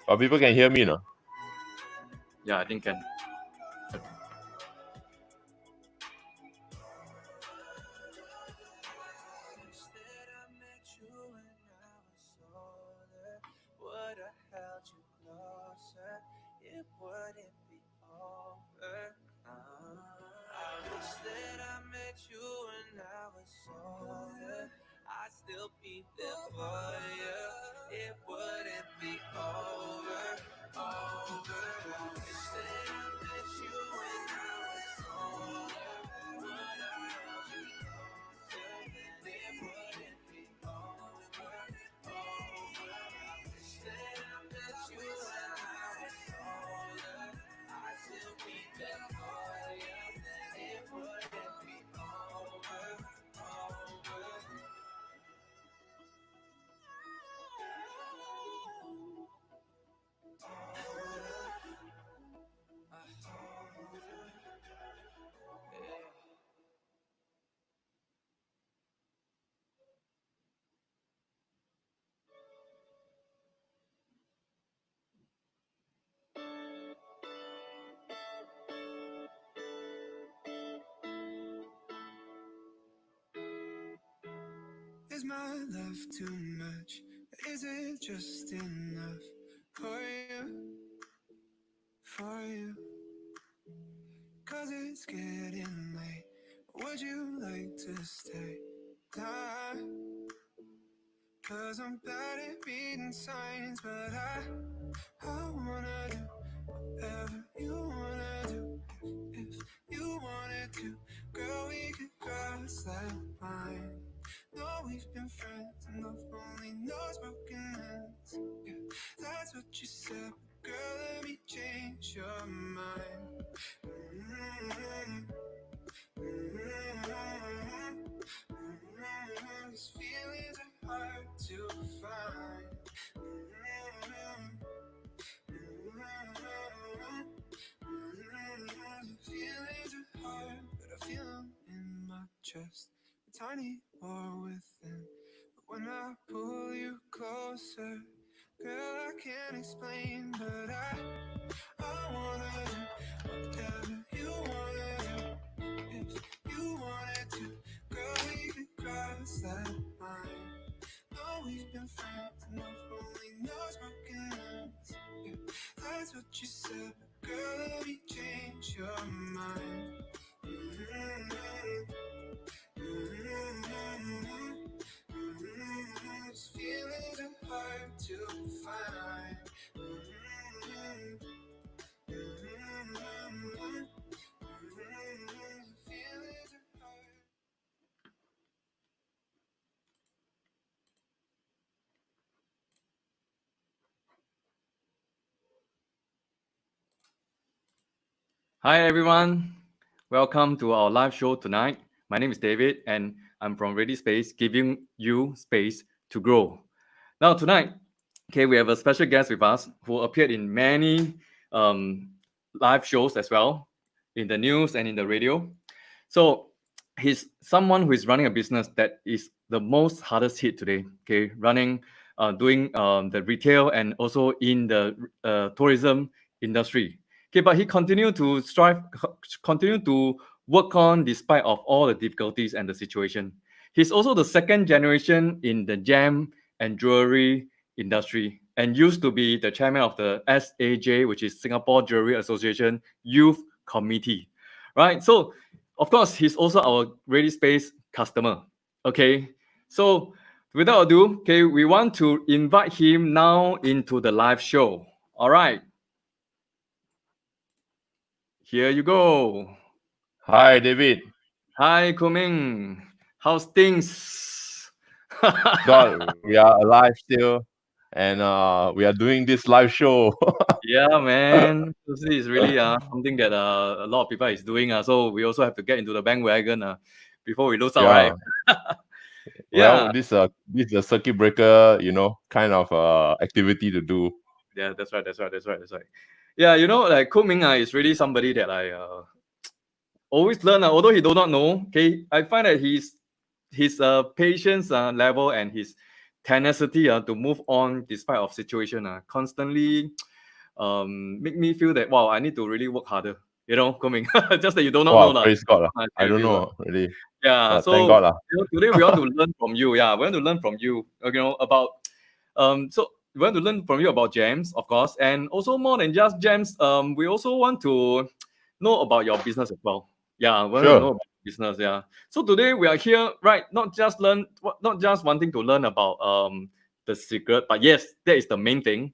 People can hear me, no? Yeah, I think can. Is my love too much? Is it just enough for you? For you? 'Cause it's getting late. Would you like to stay? Nah. 'Cause I'm bad at reading signs, but I wanna do whatever you wanna do. If you wanted to, girl, we could cross that line. No, we've been friends enough, only knows broken hands. Yeah, that's what you said, but girl, let me change your mind. These feelings are hard to find. Feelings are hard, but I feel them in my chest. A tiny war within. But when I pull you closer, girl, I can't explain, but I wanna do whatever you wanna do. If you wanted to, girl, we could cross that line. No, we've been friends enough, only knows broken hands. Yeah, that's what you said, but girl, let me change your mind. These feelings are hard to find. Feelings are hard. Hi everyone, welcome to our live show tonight. My name is David and I'm from Ready Space, giving you space to grow. Now tonight, we have a special guest with us who appeared in many live shows as well, in the news and in the radio. So he's someone who is running a business that is the most hardest hit today, doing the retail and also in the tourism industry. But he continued to continue to work on despite of all the difficulties and the situation. He's also the second generation in the gem and jewelry industry and used to be the chairman of the SAJ, which is Singapore Jewelry Association Youth Committee. Right. So, of course, he's also our Ready Space customer. Okay. So, without ado, we want to invite him now into the live show. All right. Here you go. Hi, David. Hi, Kuming. How's things? God, we are alive still, and we are doing this live show. Yeah, man. This is really something that a lot of people is doing. So we also have to get into the bandwagon before we lose out, right? Well, this is a circuit breaker, kind of activity to do. Yeah, that's right. Yeah, like Kuming is really somebody that I always learn. Although he do not know, I find that his patience level and his tenacity to move on despite of situation constantly make me feel that wow, I need to really work harder. Coming just that you do not know Wow, lah. praise God lah. I I share with don't you lah. know really, Yeah, but thank so God lah. today we want to learn from you. Yeah, we want to learn from you. About so we want to learn from you about gems, of course, and also more than just gems. We also want to know about your business as well. Yeah, we want to know Sure. about business. Yeah. So today we are here, right? Not just wanting to learn about the secret, but yes, that is the main thing.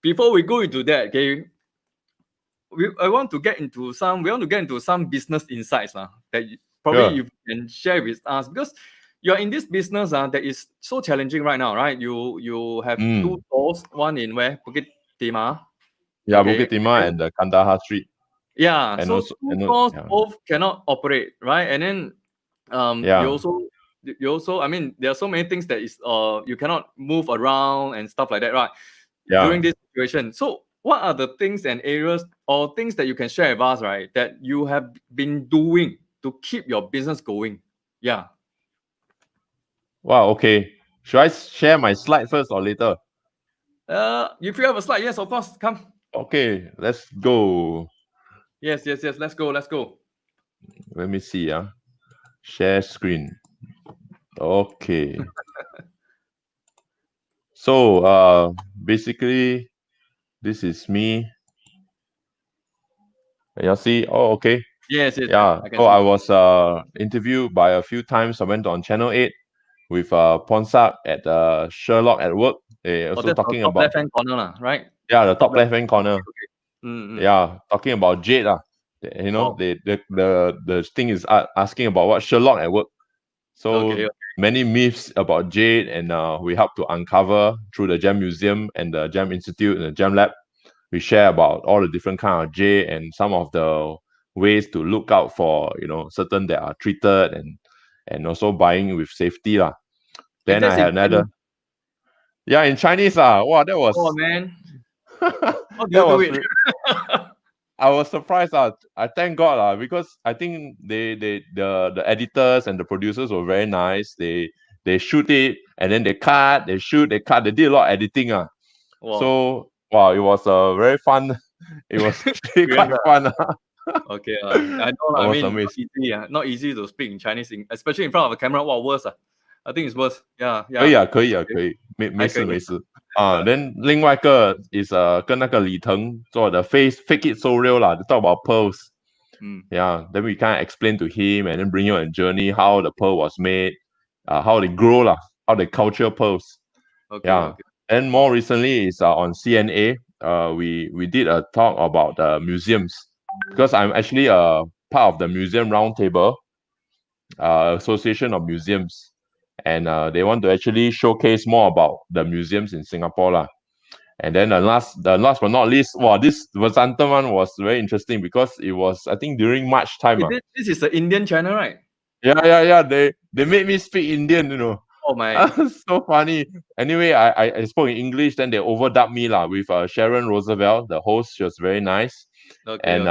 Before we go into that, okay, we want to get into some business insights that probably Sure. you can share with us because you're in this business that is so challenging right now, right? You have two stores, one in where Bukit Timah, Yeah, okay, Bukit Timah and the Kandahar Street, yeah. and So also two and stores yeah, both cannot operate, right? And then yeah, you also I mean there are so many things that is you cannot move around and stuff like that, right? During yeah. this situation. So what are the things and areas or things that you can share with us, right? That you have been doing to keep your business going? Yeah. Wow. Okay. Should I share my slide first or later? If you have a slide, yes, of course. Come. Okay, let's go. Yes. Let's go. Let me see. Share screen. Okay. So basically this is me. You see? Oh, okay. Yes. Yeah. I can So see. I was interviewed by a few times. I went on Channel 8 with Ponsak at Sherlock at Work. They Oh, also that's on talking top about, left hand corner, lah, right? yeah, the Top top left. left hand corner. Okay. Mm-hmm. Yeah, talking about Jade. You know, Oh, the thing is asking about what Sherlock at Work. okay. So many myths about Jade, and we help to uncover through the Gem Museum and the Gem Institute and the Gem Lab. We share about all the different kind of jade and some of the ways to look out for, certain that are treated, and also buying with safety lah. And Then I that's in had another, Chinese. yeah, in Chinese wow, that was Oh man, how do that you do was it? I was surprised. I thank God because I think the editors and the producers were very nice. They shoot it and then they cut, they shoot, they cut. They did a lot of editing. Wow. So wow, it was a very fun. It was actually Experience, quite fun. Okay, I know. I I was mean, amazed. not easy to speak in Chinese, especially in front of a camera. Wow, worse. I think it's worse. Yeah. 可以，没事。then 另外一个 is 跟那个李腾做的 fake it so real 啦. They talk about pearls. Yeah, then we kind of explain to him and then bring you on a journey how the pearl was made, how they grow lah, how they culture pearls. Okay. And more recently is on CNA. We did a talk about museums because I'm actually a part of the museum roundtable, Association of Museums, and they want to actually showcase more about the museums in Singapore lah. And then the last but not least, wow, this Vasantham one was very interesting because it was, I think, during March time. This is the Indian channel, right? Yeah. They made me speak Indian. Oh my. So funny. Anyway, I spoke in English, then they overdubbed me lah with Sharon Roosevelt, the host. She was very nice. And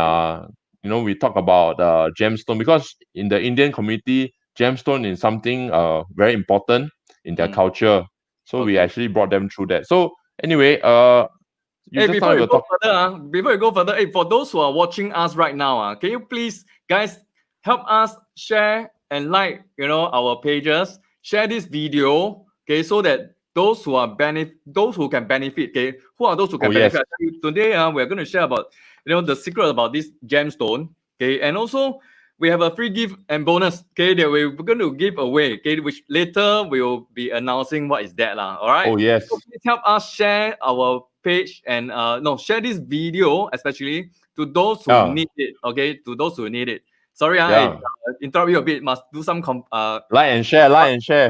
we talk about gemstone because in the Indian community, gemstone is something very important in their culture. So we actually brought them through that. So anyway, you just now before you you were go talking. further, for those who are watching us right now, can you please, guys, help us share and like, our pages, share this video, okay, so that those who can benefit, okay, who are those who can benefit? Yes. Today, we're going to share about, the secret about this gemstone, okay, and also we have a free gift and bonus, okay, that we're going to give away, okay, which later we'll be announcing what is that, all right? Oh yes. So please help us share our page and share this video especially to those who need it. Okay, to those who need it. Sorry, I interrupt you a bit. Must do some like and share. Like and share.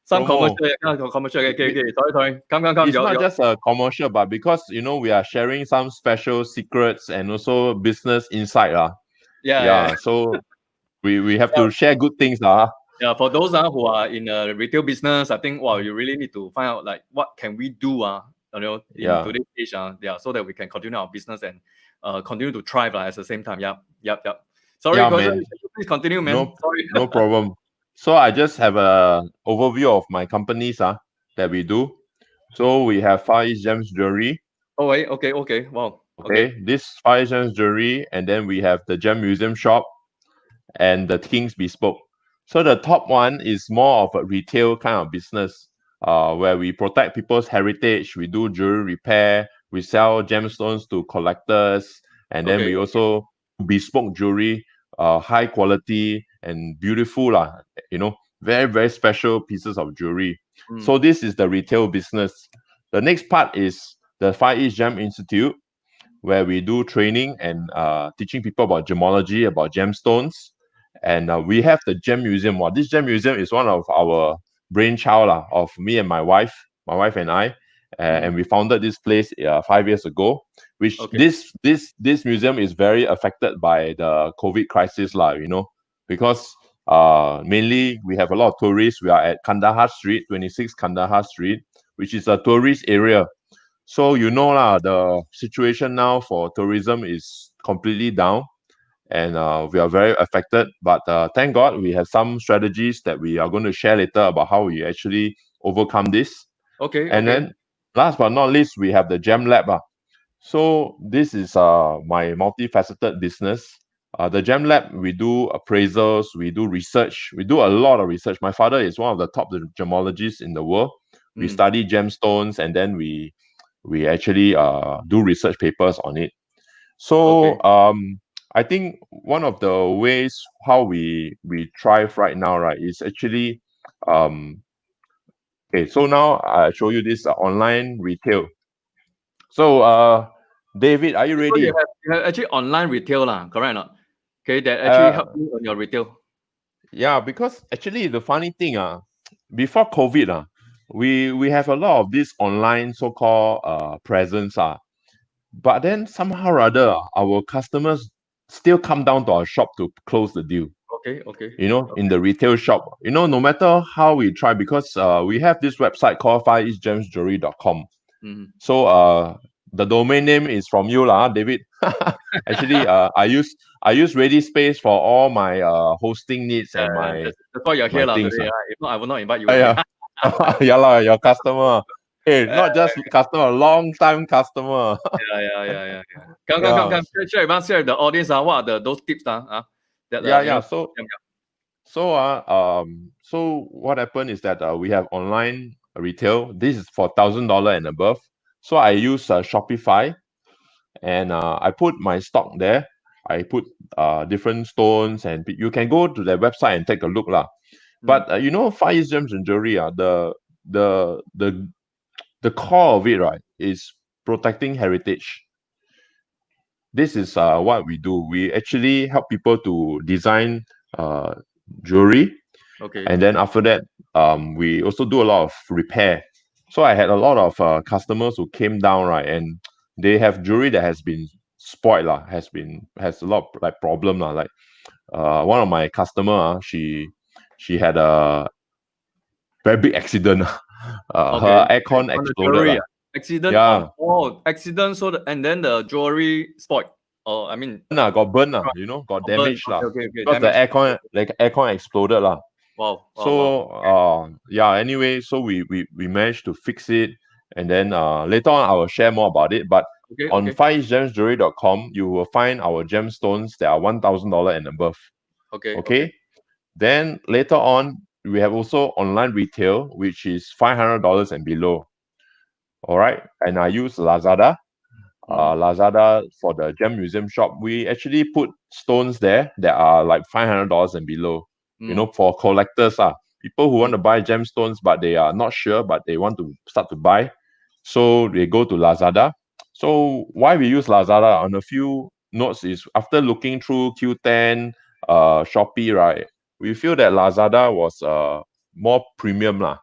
Some Promo. commercial. Okay. Sorry. Come. It's not just a commercial, but because we are sharing some special secrets and also business insight. Yeah. So we have to share good things. Yeah, for those who are in a retail business, I think you really need to find out like what can we do in today's age so that we can continue our business and continue to thrive at the same time. Yep. Sorry, man. please continue, man. Sorry. No problem. So I just have a overview of my companies that we do. So we have Far East Gems Jewelry. Oh, wait, okay, okay. Wow. Okay. Okay, this Far East Gems Jewelry, and then we have the Gem Museum Shop and the King's Bespoke. So the top one is more of a retail kind of business, where we protect people's heritage. We do jewelry repair. We sell gemstones to collectors, and then Okay. we also bespoke jewelry, high quality and beautiful, very very special pieces of jewelry. Mm. So this is the retail business. The next part is the Far East Gem Institute, where we do training and teaching people about gemology, about gemstones. And we have the Gem Museum. Well, this Gem Museum is one of our brainchild of me and my wife and I. And we founded this place 5 years ago. Which Okay. this museum is very affected by the COVID crisis, because mainly we have a lot of tourists. We are at Kandahar Street, 26 Kandahar Street, which is a tourist area. So lah, the situation now for tourism is completely down, and we are very affected. But thank God we have some strategies that we are going to share later about how we actually overcome this. Okay. And Okay. then last but not least, we have the Gem Lab. So this is my multifaceted business. The Gem Lab, we do appraisals, we do research, we do a lot of research. My father is one of the top gemologists in the world. We Mm. study gemstones, and then we actually do research papers on it. Okay. So I think one of the ways how we thrive right now, right, is actually um, okay. So now I show you this online retail. So David, are you So ready? you have actually online retail lah, correct or not? Okay, that actually help Uh, you on your retail. yeah, because actually the funny thing before COVID we have a lot of this online so-called presence but then somehow or other our customers still come down to our shop to close the deal. Okay. Okay. In Okay. the retail shop. No matter how we try, because we have this website called fireeastgemsjewelry.com. Mm. So the domain name is from you lah, David. Actually, I use Ready Space for all my hosting needs and That's why you're my here lah things. today. If not, I will not invite you. Yeah. Yeah lah, your customer. Hey, not just customer, long time customer. Yeah. Come, come, come, Yeah. come. Share with the audience. What are those tips? That Yeah. So yeah, so what happened is that we have online retail. This is for $1,000 and above. So I use Shopify, and I put my stock there. I put different stones, and you can go to their website and take a look lah. Mm. But Far East Gems and Jewelry, the core of it, right, is protecting heritage. This is what we do. We actually help people to design uh, jewelry, Okay. and then after that, we also do a lot of repair. So I had a lot of customers who came down, right, and they have jewelry that has been spoiled lah, has a lot of, like, problem lah. Like one of my customer, she had a very big accident. Okay. Her aircon On the exploded jewelry, lah. accident Yeah, accident. So and then the jewelry spoiled. Oh, I mean, got burn lah, got burn. damaged lah, Okay. because the Damage. aircon exploded lah. Wow. So yeah, anyway, so we managed to fix it, and then later on I will share more about it. But on Okay. firegemsjewelry.com, you will find our gemstones that are $1,000 and above. Okay. Okay. Then later on, we have also online retail, which is $500 and below. All right, and I use Lazada. Mm. Lazada, for the Gem Museum shop, we actually put stones there that are like $500 and below. Mm. For collectors, people who Mm. want to buy gemstones, but they are not sure, but they want to start to buy. So they go to Lazada. So why we use Lazada on a few notes is, after looking through Q10, Shopee, right? We feel that Lazada was more premium lah,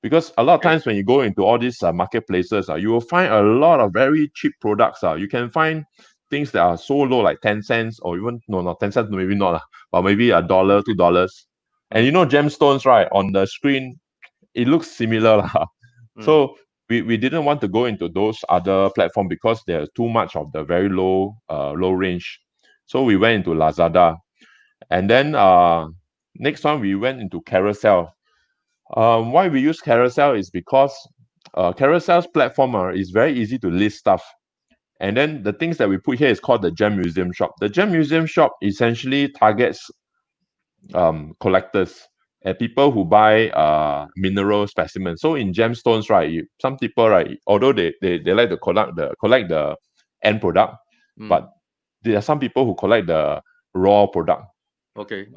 because a lot of Okay. times when you go into all these marketplaces, you will find a lot of very cheap products. You can find things that are so low, like 10 cents, or even, no, not 10 cents, maybe not, but maybe $1, $2. And Mm. gemstones, right, on the screen, it looks similar. Mm. So we didn't want to go into those other platforms because there's too much of the very low range. So we went into Lazada. And then next one we went into Carousel. Why we use Carousel is because Carousel's platform is very easy to list stuff. And then the things that we put here is called the Gem Museum Shop. The Gem Museum Shop essentially targets collectors and people who buy mineral specimens. So in gemstones, right, some people, right, although they like to collect the end product, but there are some people who collect the raw product. Okay.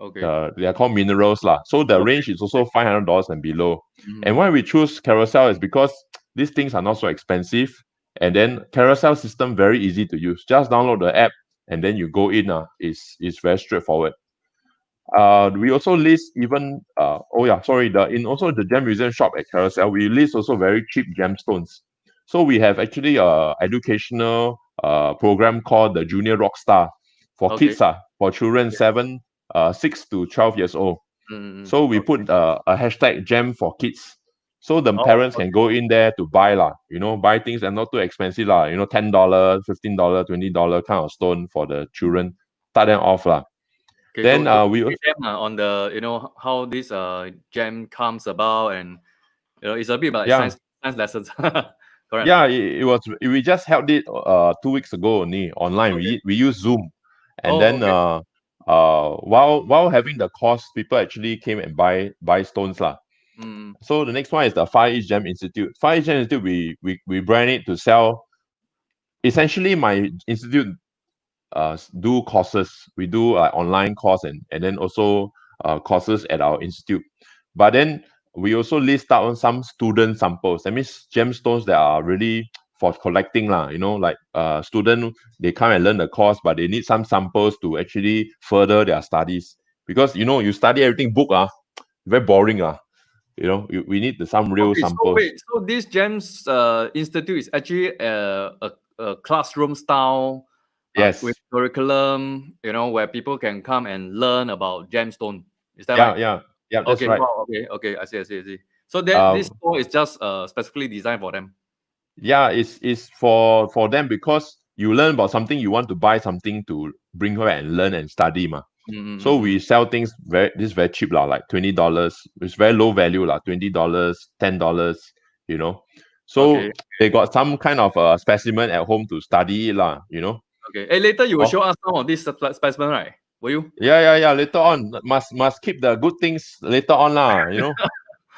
They are called minerals lah. So the range is also $500 and below. And why we choose Carousel is because these things are not so expensive, and then Carousel system very easy to use. Just download the app and then you go in. It's very straightforward. We also list even in also the Gem Museum Shop at Carousel, we list also very cheap gemstones. So we have actually a educational program called the Junior Rockstar for Okay. kids, for children 6 to 12 years old. So we put a hashtag gem for kids. So the parents can go in there to buy lah, buy things that are not too expensive lah, $10, $15, $20 kind of stone for the children. Start them off lah. Okay, Then we them on the how this gem comes about, and it's a bit like science lessons. Correct. Yeah, it was. We just held it 2 weeks ago only online. We use Zoom, and then while having the course, people actually came and buy stones lah. So the next one is the Far East Gem Institute. Far East Gem Institute, we brand it to sell. Essentially, my institute do courses. We do online course and then also courses at our institute. But then we also list out on some student samples. That means gemstones that are really for collecting lah. Like student, they come and learn the course, but they need some samples to actually further their studies. Because you study everything book very boring we need some real samples. So this Gems Institute is actually a classroom style. Yes. With curriculum, where people can come and learn about gemstone. Is that right? Yeah. That's okay, right. wow, okay. I see. So this store is just specifically designed for them. Yeah, it's for them because you learn about something, you want to buy something to bring her and learn and study ma. So we sell things very cheap lah, like $20. It's very low value lah, $20, $10, So they got some kind of a specimen at home to study lah, Okay. Hey, later you will show us some of this specimen, right? Will you? Yeah. Later on, must keep the good things later on lah,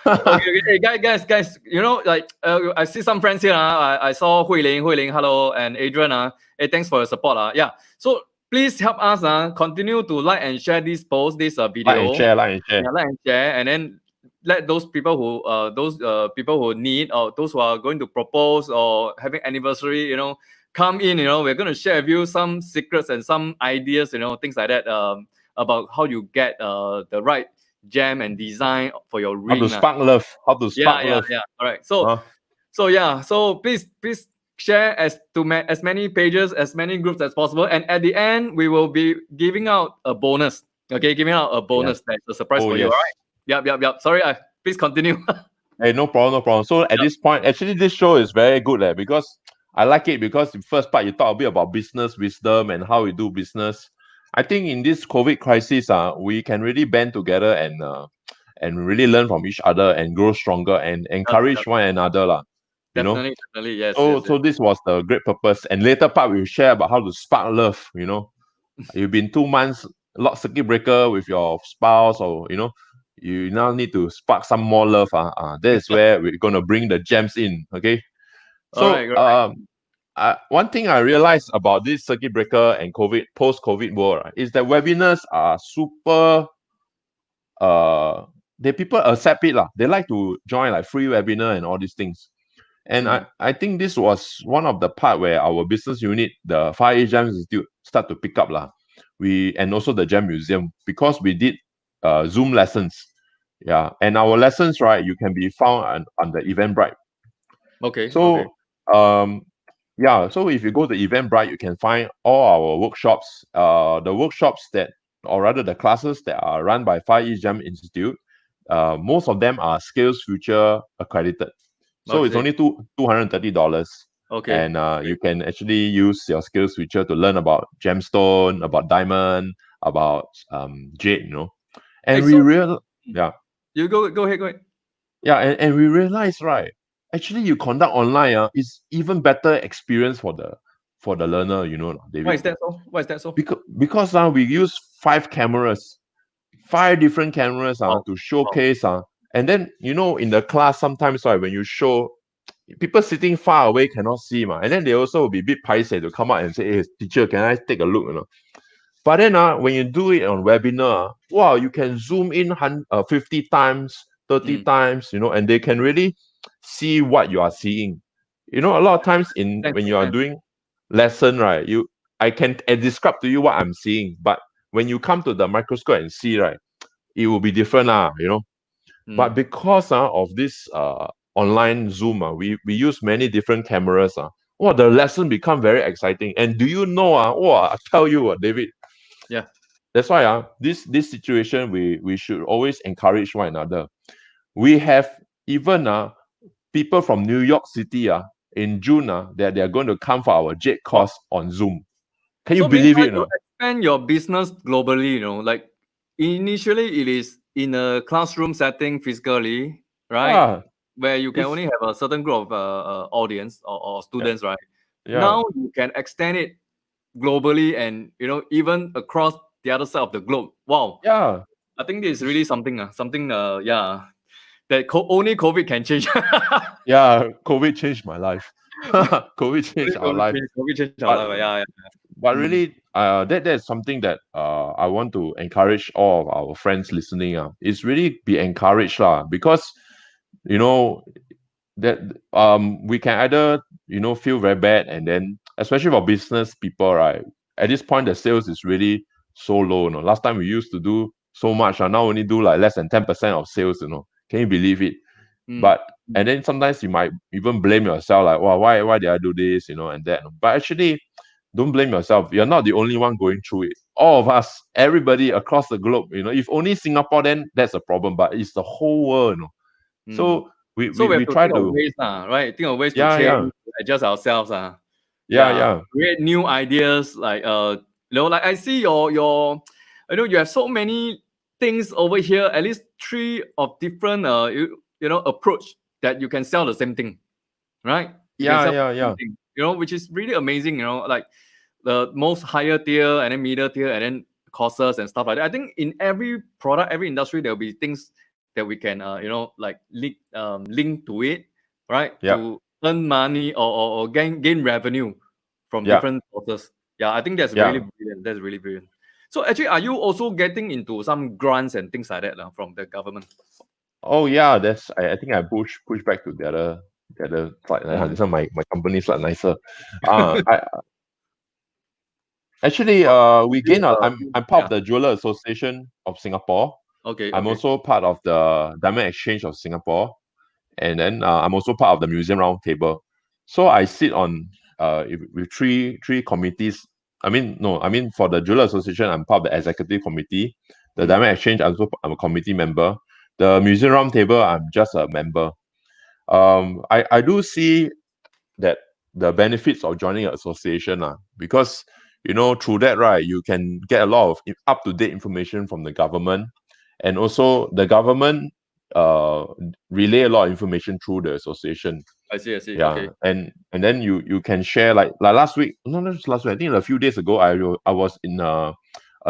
Okay. Hey, guys. I see some friends here. I saw Hui Ling, hello, and Adrian. Hey, thanks for your support. Yeah. So please help us continue to like and share this post, this video. Like and share. Yeah, like and share, and then let those people who need, or those who are going to propose or having anniversary, come in. We're going to share with you some secrets and some ideas, things like that, about how you get the right gem and design for your ring. How to spark love. love. Yeah. All right. So please share as many pages, as many groups as possible, and at the end we will be giving out a bonus. Okay, giving out a bonus. That's a surprise for you. All right. Yep. Sorry, please continue. Hey, no problem. So at this point, actually, this show is very good because I like it because the first part you talk a bit about business wisdom and how we do business. I think in this COVID crisis, we can really band together and really learn from each other and grow stronger and encourage one another lah. Definitely, yes. So this was the great purpose. And later part we share about how to spark love. You've been 2 months circuit breaker with your spouse, or you now need to spark some more love. That's where we're gonna bring the gems in. Okay. So one thing I realized about this circuit breaker and post-COVID world is that webinars are super people accept it lah. They like to join like free webinar and all these things. And I think this was one of the part where our business unit, the Far East Gem Institute, start to pick up lah. And also the Gem Museum, because we did Zoom lessons. Yeah, and our lessons, right, you can be found on the Eventbrite. Okay. So so if you go to Eventbrite, you can find all our workshops. The workshops the classes that are run by Far East Gem Institute, most of them are Skills Future accredited. So it's only $230. Okay. And you can actually use your Skills Future to learn about gemstone, about diamond, about jade, And we So real yeah. you go ahead, go ahead. Yeah, and we realize, right, actually you conduct online is even better experience for the learner, Why David. is that so? Why is that so? Because now we use five different cameras Wow, to wow. showcase and then in the class sometimes, right, when you show, people sitting far away cannot see and then they also will be a bit paiseh to come out and say, hey teacher, can I take a look, but then when you do it on webinar, wow, you can zoom in 50 times, 30 Mm, times, and they can really see what you are seeing. A lot of times when makes you are sense. doing lesson, right, I can describe to you what I'm seeing, but when you come to the microscope and see, right, it will be different, But Mm, because of this online Zoom, we use many different cameras, the lesson become very exciting. And do you know, I tell you, David, yeah. that's why this situation we should always encourage one another. We have even people from New York City in June that they are going to come for our JET Wow. course on Zoom. Can you So believe meanwhile, it? you expand your business globally, like initially it is in a classroom setting physically, right? Yeah, Where you can it's only have a certain group of audience or yeah, students, right? yeah, Now you can extend it globally and even across the other side of the globe. Wow. yeah, I think this is really something, yeah, that only COVID can change. yeah. COVID changed my life. COVID changed our life. COVID changed our But life. Yeah, yeah. but Mm, really, that's something that I want to encourage all of our friends listening. Is really be encouraged because you know that we can either feel very bad, and then especially for business people, right, at this point the sales is really so low. Last time we used to do so much, now only do like less than 10% of sales. Can you believe it? mm, But and then sometimes you might even blame yourself, like, well, why did I do this, and that. But actually, don't blame yourself. You're not the only one going through it. All of us, everybody across the globe, if only Singapore, then that's a problem, but it's the whole world. mm. So we, So we, we have we to try think of to, ways, right? Think of ways to yeah, change, yeah, to adjust ourselves, yeah, yeah, yeah, create new ideas. Like like I see your, you have so many things over here. At least three of different approach that you can sell the same thing, right? You can yeah, sell yeah, the same yeah, thing, which is really amazing. Like the most higher tier and then middle tier and then courses and stuff like that. I think in every product, every industry, there will be things that we can, like link to it, right? yeah, To earn money or gain revenue from yeah, different sources. Yeah, I think that's really yeah. brilliant. That's really brilliant. So actually, are you also getting into some grants and things like that from the government? Oh yeah, I think I push back to the other slide. This one my company slide nicer. I actually we You, gain I'm part of yeah. the Jeweler Association of Singapore. Okay. I'm Okay. also part of the Diamond Exchange of Singapore, and then I'm also part of the Museum Roundtable. So I sit on with three committees. I mean for the Jeweler Association, I'm part of the executive committee. The Mm, Diamond Exchange, I'm a committee member. The Museum Roundtable, I'm just a member. I do see that the benefits of joining an association, because through that, right, you can get a lot of up to date information from the government, and also the government uh relay a lot of information through the association. I see. I see. Yeah, Okay. and then you can share, like last week, no, not just last week, I think a few days ago, I was in a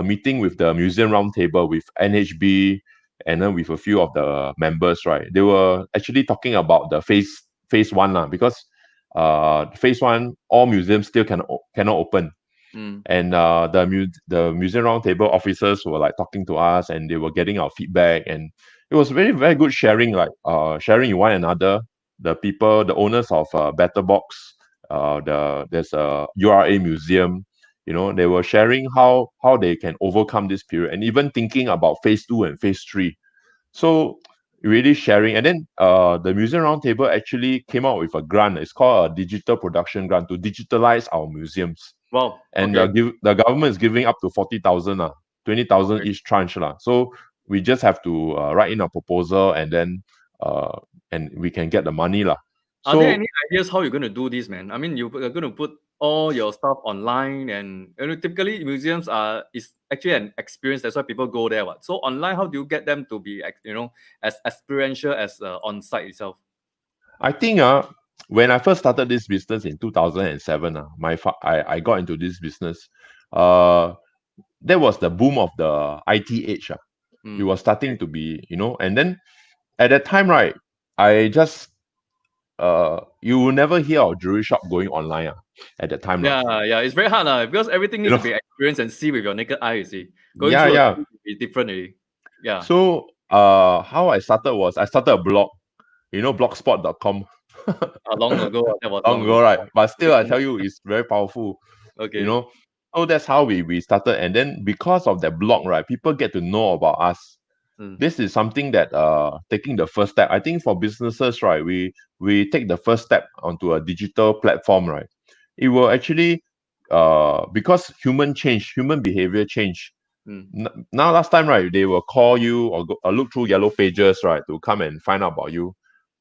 meeting with the Museum Roundtable with NHB, and then with a few of the members, right. They were actually talking about the phase one, because phase one, all museums still cannot open. Mm, And the Museum Roundtable officers were like talking to us, and they were getting our feedback, and it was very very good sharing, like sharing with one another. The people, the owners of Better Box, there's a URA museum. They were sharing how they can overcome this period, and even thinking about phase two and phase three. So really sharing, and then the Museum Roundtable actually came out with a grant. It's called a digital production grant to digitalize our museums, wow. and Okay. the government is giving up to 40,000, 20,000 Okay. each tranche So we just have to write in a proposal, and then uh, and we can get the money Are there So any ideas how you're going to do this, man? I mean, you're going to put all your stuff online, and typically museums is actually an experience. That's why people go there. What? So online, how do you get them to be as experiential as on site itself? I think when I first started this business in 2007, I got into this business. Uh, that was the boom of the IT age. It was starting to be, and then at that time, right, I just you will never hear of jewelry shop going online at that time. Yeah, it's very hard because everything You needs to know, be experienced and see with your naked eye. You see, going yeah, through a yeah. is different. Already. Yeah, So how I started was I started a blog, blogspot.com. long ago. That was Long long ago. ago, right? But still, I Okay. tell you, it's very powerful. You Okay. know, so that's how we started, and then because of that blog, right, people get to know about us. Mm. This is something that taking the first step. I think for businesses, right, we take the first step onto a digital platform, right. It will actually because human behavior change. Mm. Now last time, right, they will call you or look through yellow pages, right, to come and find out about you.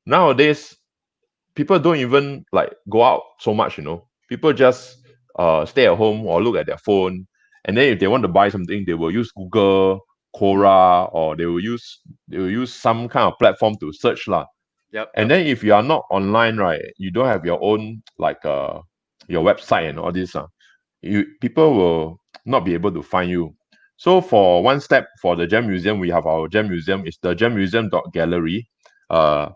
Nowadays, people don't even like go out so much. People just stay at home or look at their phone, and then if they want to buy something, they will use Google, Mm. Quora, or they will use some kind of platform to search lah. Yep. And then if you are not online, right, you don't have your own like your website and all this, people will not be able to find you. So for one step for the Gem Museum, we have our Gem Museum. It's the gemmuseum.gallery, uh,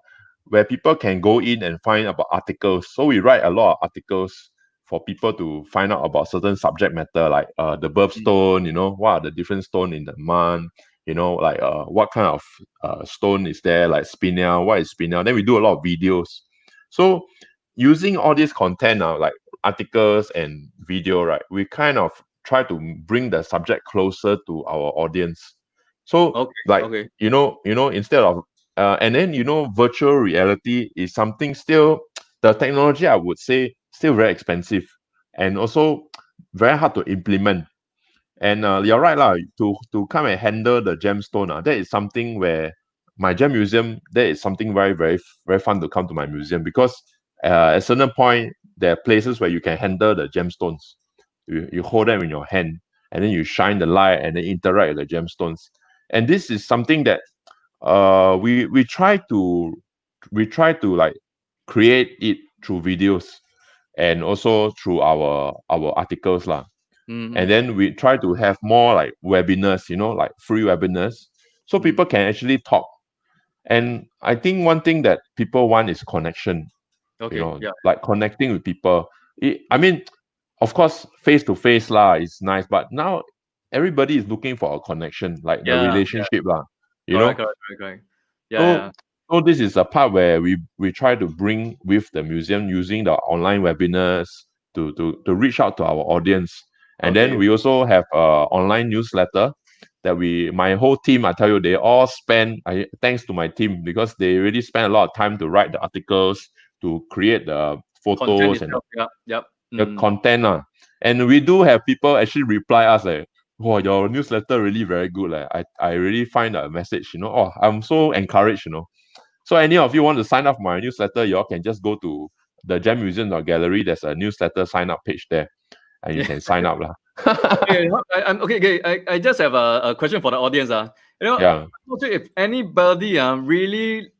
where people can go in and find about articles. So we write a lot of articles for people to find out about certain subject matter, like the Mm. birthstone, what are the different stone in the month, like what kind of stone is there, like spinel, what is spinel. Then we do a lot of videos. So using all this content now, like articles and video, right, we kind of try to bring the subject closer to our audience. So Okay. like Okay. instead of and then virtual reality is something still the technology, I would say, still very expensive and also very hard to implement. And you're right lah. To come and handle the gemstone, that is something where my gem museum, that is something very very very fun to come to my museum, because at a certain point there are places where you can handle the gemstones. You hold them in your hand, and then you shine the light and then interact with the gemstones. And this is something that we try to like create it through videos and also through our articles lah. And Mm-hmm. then we try to have more like webinars, like free webinars, so Mm. people can actually talk. And I think one thing that people want is connection, Okay. Yeah. like connecting with people. I mean, of course, face to face lah is nice, but now everybody is looking for a connection, like the Yeah. Yeah. relationship lah, you Correct. know. Correct. Correct. Correct. Yeah. So, Yeah. so this is a part where we try to bring with the museum using the online webinars to reach out to our audience. And then Okay. we also have a online newsletter that my whole team, I tell you, they all spend, thanks to my team, because they really spend a lot of time to write the articles, to create the Content photos and itself. Yep. Yep. the Mm. content. And we do have people actually reply us like, "Wow, your newsletter really very good. Like, I really find a message, oh, I'm so encouraged. So any of you want to sign up for my newsletter, you all can just go to the Gem Museum or Gallery. There's a newsletter sign up page there, and you Yeah. can sign up lah." Okay. I'm okay. Okay. I just have a question for the audience. Yeah. I'm not sure if anybody really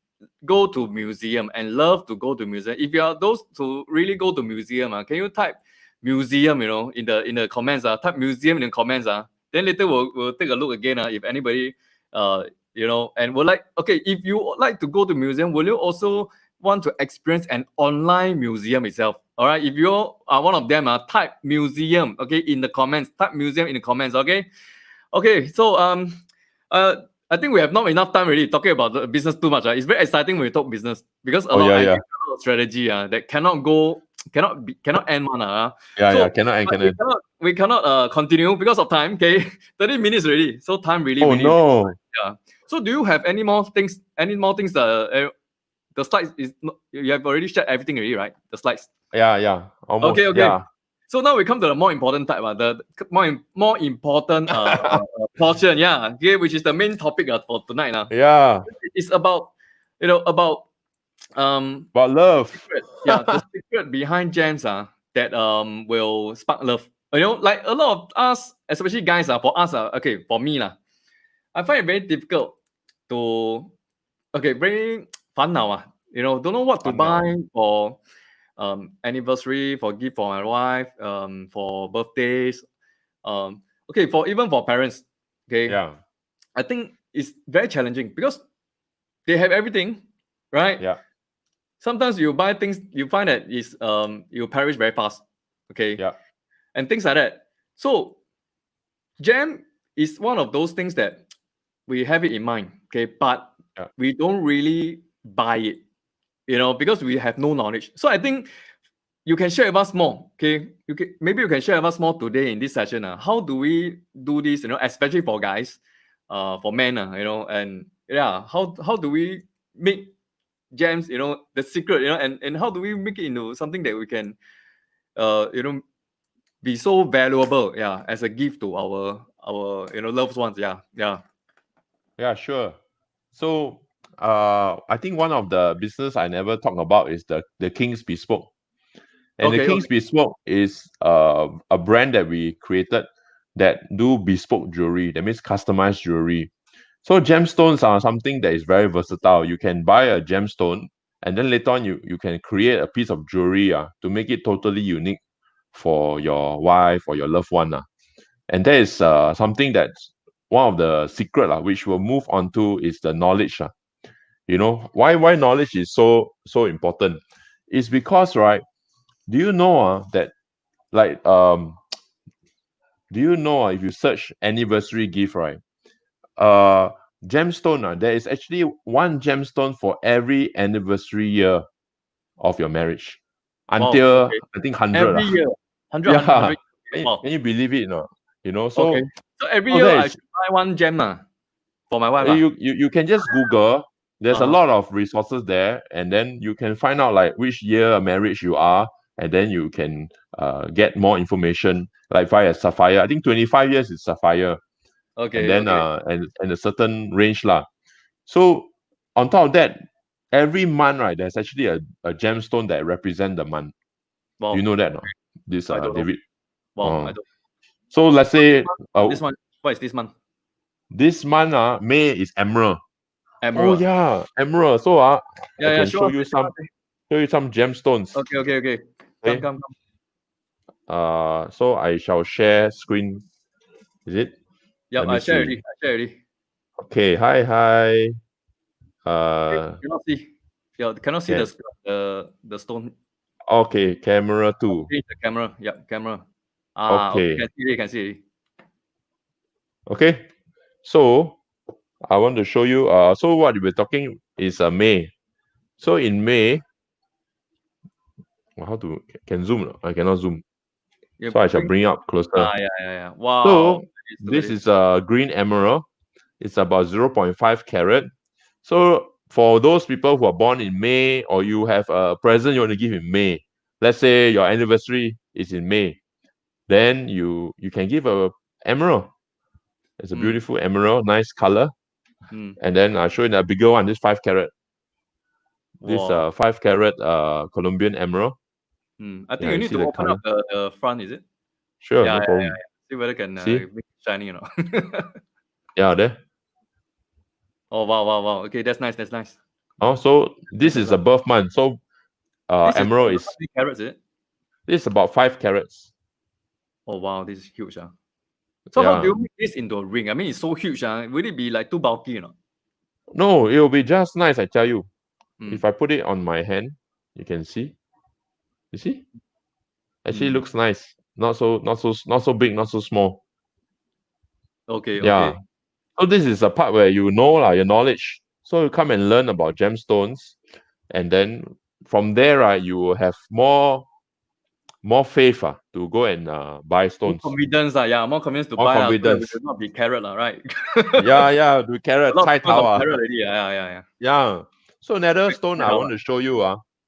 go to museum and love to go to museum. If you are those to really go to museum, can you type museum, in the comments, type museum in the comments, then later we'll take a look again, if anybody, and we're like, okay, if you like to go to museum, will you also want to experience an online museum itself? All right, if you are one of them, type museum, okay, in the comments. Type museum in the comments, okay. Okay, so I think we have not enough time really talking about the business too much. It's very exciting when we talk business because a Oh lot yeah, I yeah, give a lot of strategy that cannot end one. yeah, So yeah. Cannot and but we cannot. cannot we cannot continue because of time. Okay, 30 minutes already. So time really Oh really, no. yeah. So do you have any more things? Any more things? The slides is not, you have already shared everything already, right? The slides. Yeah, yeah. Okay, Almost. okay. Yeah. So now we come to the more important type, the more important portion, yeah, okay, which is the main topic for tonight. Yeah. It's about about About love. The secret behind gems that will spark love. You know, like a lot of us, especially guys for us okay, for me I find it very difficult to very fun now you know, don't know what to Fun now. buy for anniversary, for gift for my wife, for birthdays, okay, for even for parents. Okay, Yeah. I think it's very challenging because they have everything, right? Yeah. Sometimes you buy things, you find that is you perish very fast, okay, Yeah. and things like that. So jam is one of those things that we have it in mind, okay, but Yeah. we don't really buy it, you know, because we have no knowledge. So I think you can share with us more, okay? Maybe you can share with us more today in this session. How do we do this, you know, especially for guys, for men, you know, and yeah, how do we make gems, you know, the secret, you know, and how do we make it into something that we can, you know, be so valuable, yeah, as a gift to our you know loved ones, yeah, yeah. Yeah, sure. So I think one of the business I never talk about is the King's Bespoke. And the Okay, King's okay. Bespoke is a brand that we created that do bespoke jewelry. That means customized jewelry. So gemstones are something that is very versatile. You can buy a gemstone, and then later on you can create a piece of jewelry to make it totally unique for your wife or your loved one. And that is something that's one of the secret which we'll move on to is the knowledge. You know, why knowledge is so important? It's because, right, do you know that like do you know if you search anniversary gift, right? Uh Gemstone, there is actually one gemstone for every anniversary year of your marriage. Wow, Until okay. I think 100. Every year, 100, Yeah. wow. Can you believe it? No? You know, Okay. so So every oh year that I is should buy one gem for my wife you can just Google. There's a Uh-huh. lot of resources there, and then you can find out like which year of marriage you are, and then you can get more information like via Sapphire. I think 25 years is Sapphire, and Okay, then okay. and a certain range lah. So on top of that, every month, right, there's actually a gemstone that represent the month. Do you Wow. know that? No? This I don't know. David. Wow, I don't. So let's So say this month, what is this month? this month May is emerald. Oh Emerald. yeah, emerald. So I Yeah, yeah. can Show us. show you some gemstones. Okay, okay, okay. Come, Okay. come, come. So I shall share screen. Is it? Yep, Let me I share already. see. I share already. Okay. Hi. Okay, Uh. cannot see. Yeah, cannot see Can. the stone. Okay. Camera 2. Change the camera. Yep, camera. Okay, Okay. can see already, can see already. Okay. So I want to show you. So what we're talking is May. So in May, how to can zoom? I cannot zoom. You So I shall bring. bring up closer. Yeah, yeah, yeah. Wow. So Look at this this. is a green emerald. It's about 0.5 carat. So for those people who are born in May, or you have a present you want to give in May, let's say your anniversary is in May, then you can give a emerald. It's a Mm, beautiful emerald, nice color. mm. And then I'll show you the bigger one, this 5 carat. This Wow. 5 carat Colombian emerald. I think Yeah, you you need see to the open color? up the front, is it? Sure, Yeah, no yeah, yeah, problem. yeah. See whether can See? make it shiny or not. Yeah, there. Oh wow, wow, wow. Okay, that's nice. That's nice. Oh, so That's nice this as is a well. birth month. So This is emerald how is many carrots, is it? this is about 5 carats. Oh wow, this is huge. So how do Yeah. you make this into a ring? I mean, it's so huge. Will it be like too bulky, you know? No, it will be just nice, I tell you. Mm, If I put it on my hand, you can see. You see? Actually mm. looks nice. Not so big, not so small. Okay, Yeah. okay. So this is a part where you know your knowledge. So you come and learn about gemstones, and then from there, right, you will have more faith to go and buy More stones. confidence, yeah, more confidence to More buy, so that we confidence. will not be carrot, right? Yeah, do A carrot, lot of Cai people Tao. got carrot already. Yeah, yeah, yeah. Yeah. So another Wait, stone Cai I Tao, want to show you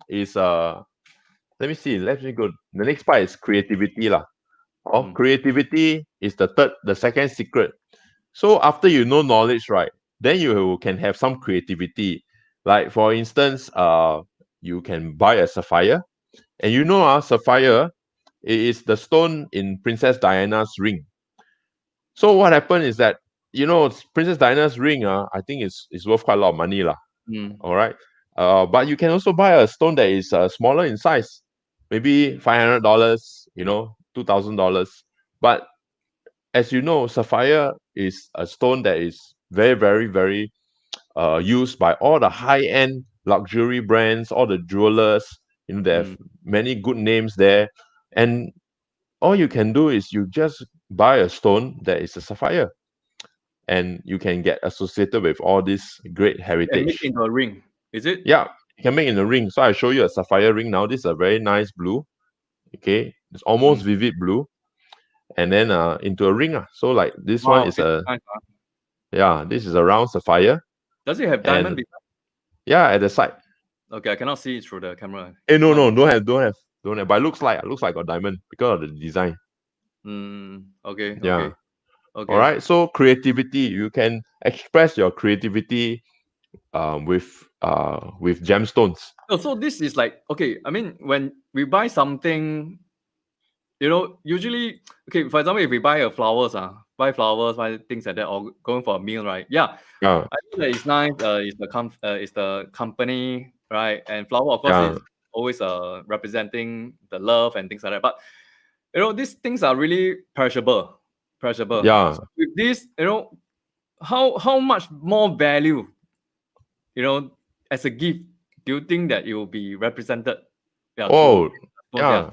is let me see. Let me go. The next part is creativity lah. Oh, Mm, creativity is the second secret. So after you know knowledge, right, then you can have some creativity. Like for instance, you can buy a sapphire, and sapphire is the stone in Princess Diana's ring. So what happened is that Princess Diana's ring, I think is worth quite a lot of money lah. Mm. All right, but you can also buy a stone that is smaller in size, maybe $500, $2,000. But as you know, sapphire is a stone that is very, very, very used by all the high-end luxury brands, all the jewelers. They have Mm. many good names there, and all you can do is you just buy a stone that is a sapphire, and you can get associated with all this great And make heritage. into a ring. Is it? Yeah, you can make in a ring. So I show you a sapphire ring now. This is a very nice blue. Okay, it's almost Mm. vivid blue, and then into a ring. So like this one Wow, is this is nice. this is a round sapphire, Does it have diamond and beside? yeah, at the side. Okay, I cannot see it through the camera. No, But no, don't have. But it looks like a diamond because of the design. okay, Yeah. okay, All okay. right. So creativity, you can express your creativity with gemstones. Oh, so this is like, okay, I mean, when we buy something, usually, okay, for example, if we buy buy flowers, buy things like that, or going for a meal, right? Yeah, Yeah. I think that it's nice. It's the company, right? And flower, of course, Yeah. is always representing the love and things like that. But these things are really perishable, perishable. Yeah. So with this, how much more value, as a gift, do you think that it will be represented? Yeah, through Oh, stones. Yeah. yeah.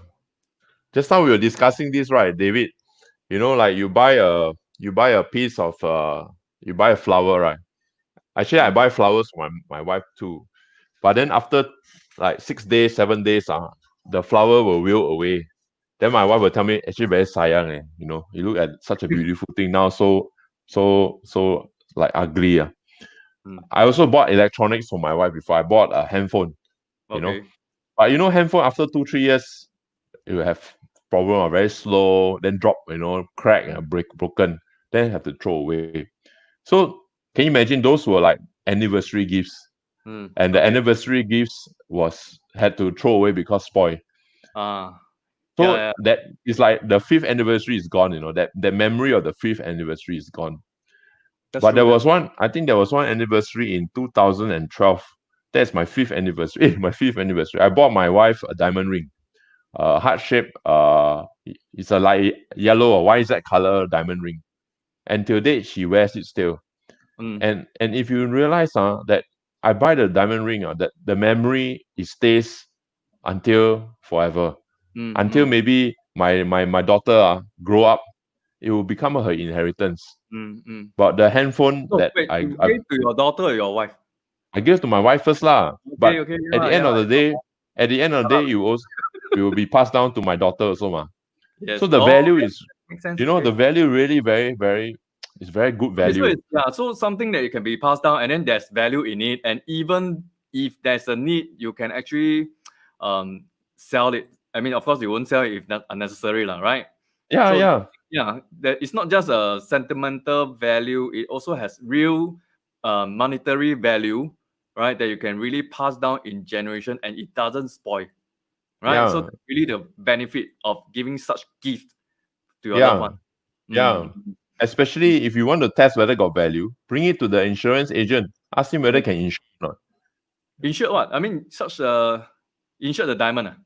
Just now we were discussing this, right, David? Like you buy a piece of you buy a flower, right? Actually, I Mm. buy flowers for my wife too. But then after like 6 days, 7 days, the flower will wilt away. Then my wife will tell me, actually very sayang, you look at such a beautiful thing now, so like ugly. Mm. I also bought electronics for my wife before. I bought a handphone, you know. Okay. But handphone after 2 3 years, it will have problem, very slow, then drop, crack and broken, then have to throw away. So can you imagine those were like anniversary gifts, and the Okay. anniversary gifts was had to throw away because spoil. Ah. Yeah. So Yeah. that is like the fifth anniversary is gone, that memory of the fifth anniversary is gone. That's But true. there That's was one, I think there was one anniversary in 2012. That's my fifth anniversary. My fifth anniversary. I bought my wife a diamond ring, heart shape. It's a light yellow or YZ color diamond ring. And till date, she wears it still. mm, And if you realize, that I buy the diamond ring, that the memory it stays until forever, mm, until mm, maybe my daughter grow up, it will become her inheritance. mm. But the handphone So that wait, I you I, gave to your daughter or your wife? I give to my wife first lah. Okay. But Okay. at the Yeah. end Yeah. of the day, at the end of the day, it will be passed down to my daughter also, ma. So Yes. the Oh, value okay. is, Makes sense. Okay. the value really very, very, is very good Okay. So value. it's so something that it can be passed down, and then there's value in it, and even if there's a need, you can actually sell it. I mean, of course, you won't sell it if not unnecessary, lah, right? Yeah, So yeah, yeah, that it's not just a sentimental value; it also has real monetary value, right? That you can really pass down in generation, and it doesn't spoil, right? So yeah, that's really the benefit of giving such gift to your loved yeah, one. yeah. Mm. Especially if you want to test whether got value, bring it to the insurance agent. Ask him whether Mm. can insure or not. Insured what? I mean, such insured the diamond.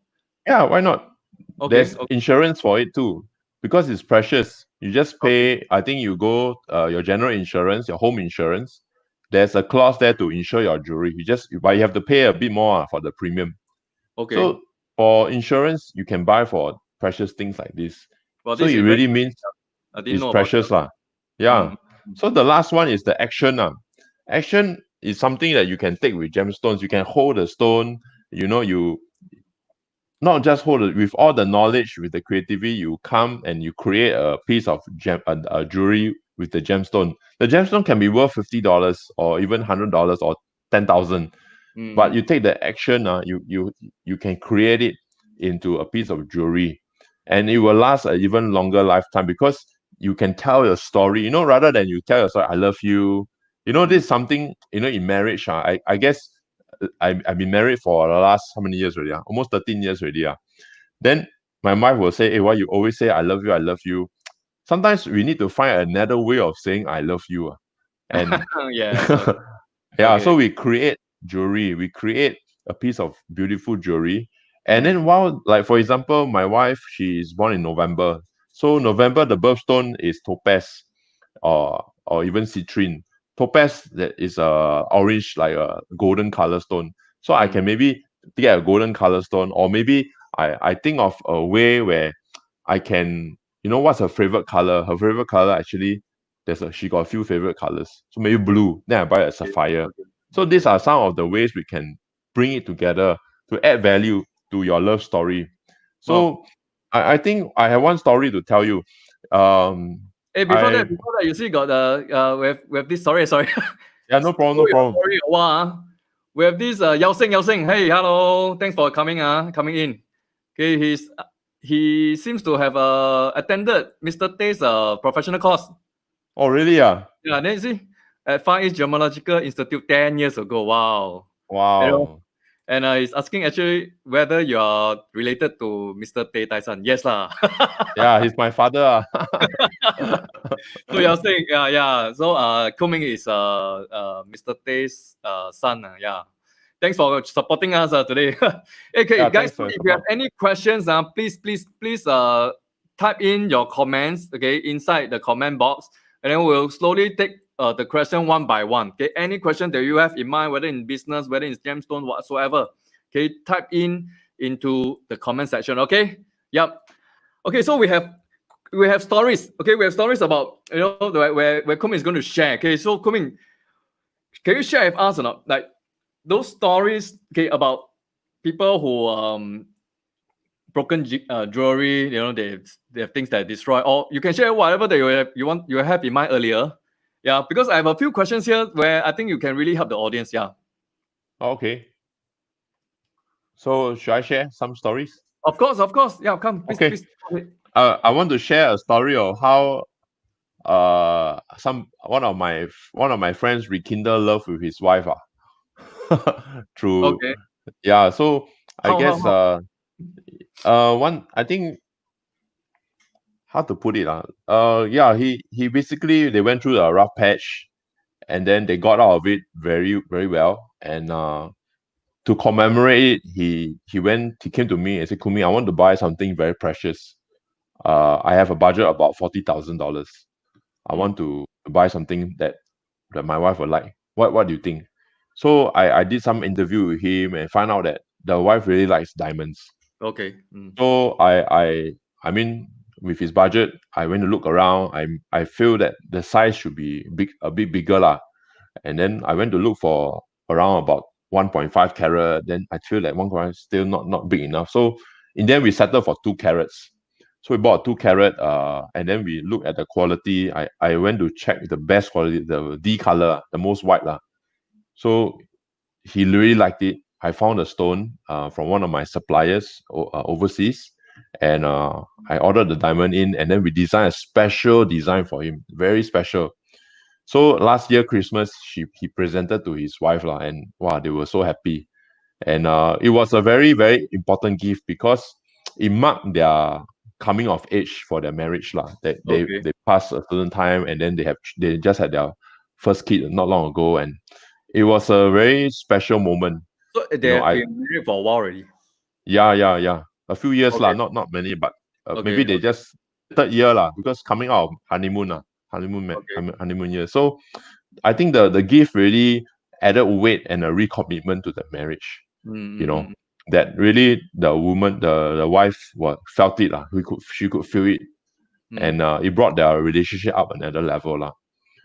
Yeah, why not? Okay, There's okay, insurance for it too, because it's precious. You just okay, pay. I think you go your general insurance, your home insurance. There's a clause there to insure your jewelry. But you have to pay a bit more for the premium. okay. So for insurance, you can buy for precious things like this. Well, So this it is very. really means I didn't it's know about precious that. lah. Yeah. Mm. So the last one is the action. Action is something that you can take with gemstones. You can hold the stone. You not just hold it with all the knowledge, with the creativity. You come and you create a piece of a jewelry with the gemstone. The gemstone can be worth $50 or even $100 or 10,000. But you Mm. take the action, you can create it into a piece of jewelry, and it will last an even longer lifetime because you can tell your story. Rather than you tell your story, I love you. This Mm. is something, in marriage. I guess I've been married for the last how many years already? Almost 13 years already. Then my wife will say, hey, why you always say I love you, I love you? Sometimes we need to find another way of saying I love you. And Yes. Okay. yeah, Okay. so we create jewelry, we create a piece of beautiful jewelry. And Mm, then while, like for example, my wife, she is born in November. So November, the birthstone is topaz or even citrine. Topaz that is a orange, like a golden color stone. So I mm, can maybe get a golden color stone, or maybe I think of a way where I can, what's her favorite color? Her favorite color actually, she got a few favorite colors. So maybe blue. Then I buy a okay. sapphire. Okay. So Okay. these are some of the ways we can bring it together to add value to your love story. Wow. So I think I have one story to tell you. Um, Hey, I before that, you see, got we have this. Sorry, sorry. Yeah, no problem, no Stole your problem. story a while. We have this Yao Sing. Hey, hello. Thanks for coming in. Okay, he seems to have attended Mr. Tay's professional course. Oh, really? Yeah, then you see at Far East Gemological Institute 10 years ago. Wow. You know, Wow. and he's asking actually whether you are related to Mr. Tay Tyson. Yes, lah. Yeah, he's my father. So you're saying, yeah. So Kuming is Mr. Tay's son. Yeah. Thanks for supporting us today. Okay, Yeah, guys, thanks so for your if you have support. any questions, please type in your comments, okay, inside the comment box, and then we'll slowly take the question one by one. Okay, any question that you have in mind, whether in business, whether in gemstone, whatsoever, okay, type into the comment section. Okay, yep. Okay, so we have stories. Okay, we have stories about where Kuming is going to share. Okay, so Kuming, can you share with us or not? Like those stories, okay, about people who broken jewelry, they have things that destroy, or you can share whatever that you have in mind earlier. Yeah, because I have a few questions here where I think you can really help the audience. Yeah, Okay. So should I share some stories? of course. Yeah, come, please, Okay. please. Okay. I want to share a story of how some one of my friends rekindle love with his wife through, Okay. yeah. So I guess How? one, I think, how to put it yeah, he basically, they went through a rough patch, and then they got out of it very very well. And to commemorate it, he came to me and said, Kumi, I want to buy something very precious. I have a budget about $40,000. I Mm, want to buy something that my wife would like. What do you think? So I did some interview with him and find out that the wife really likes diamonds. okay. Mm, So I mean, with his budget, I went to look around. I feel that the size should be a bit bigger lah. And then I went to look for around about 1.5 carat. Then I feel that 1 carat is still not big enough. So in the end, we settled for 2 carats. So we bought a 2 carat, and then we look at the quality. I went to check the best quality, the D color, the most white lah. So he really liked it. I found a stone from one of my suppliers overseas, and I ordered the diamond in, and then we designed a special design for him, very special. So last year Christmas, he presented to his wife lah, and wow, they were so happy. And it was a very very important gift because it marked their coming of age for their marriage lah. That okay. they passed a certain time, and then they just had their first kid not long ago, and it was a very special moment. So You they know, have been married for a while already. yeah, a few years lah, Okay. not many, but maybe Okay. they Okay. just third year lah, because coming out of honeymoon lah, Okay. honeymoon year. So I think the gift really added weight and a recommitment to the marriage. Mm, You mm, know, mm, that really the woman, the wife, felt it lah. She could feel it, mm, and it brought their relationship up another level lah.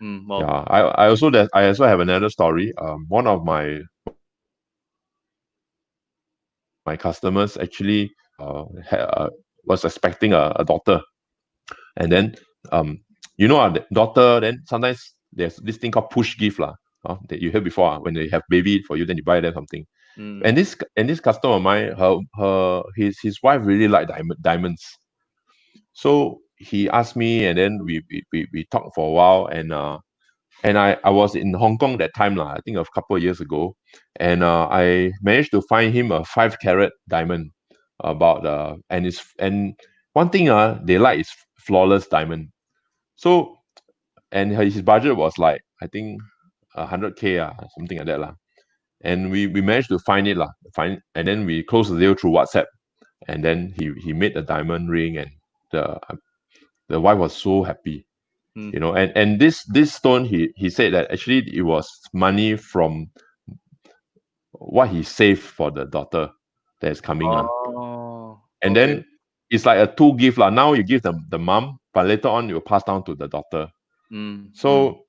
wow. Yeah, I also have another story. One of my customers actually was expecting a daughter, and then the daughter, then sometimes there's this thing called push gift lah, that you heard before, when they have baby for you, then you buy them something. Mm, And this customer of mine, his wife really liked diamonds. So he asked me, and then we talked for a while, and And I was in Hong Kong that time lah, I think a couple of years ago, and I managed to find him a 5 carat diamond. And one thing they like is flawless diamond. So and his budget was like I think 100K something like that lah. And we managed to find it lah, and then we closed the deal through WhatsApp, and then he made a diamond ring, and the wife was so happy. Mm. And this stone, he said that actually it was money from what he saved for the daughter that is coming lah. Oh, And okay. then it's like a two gift lah. Now you give the mom, but later on you pass down to the daughter. So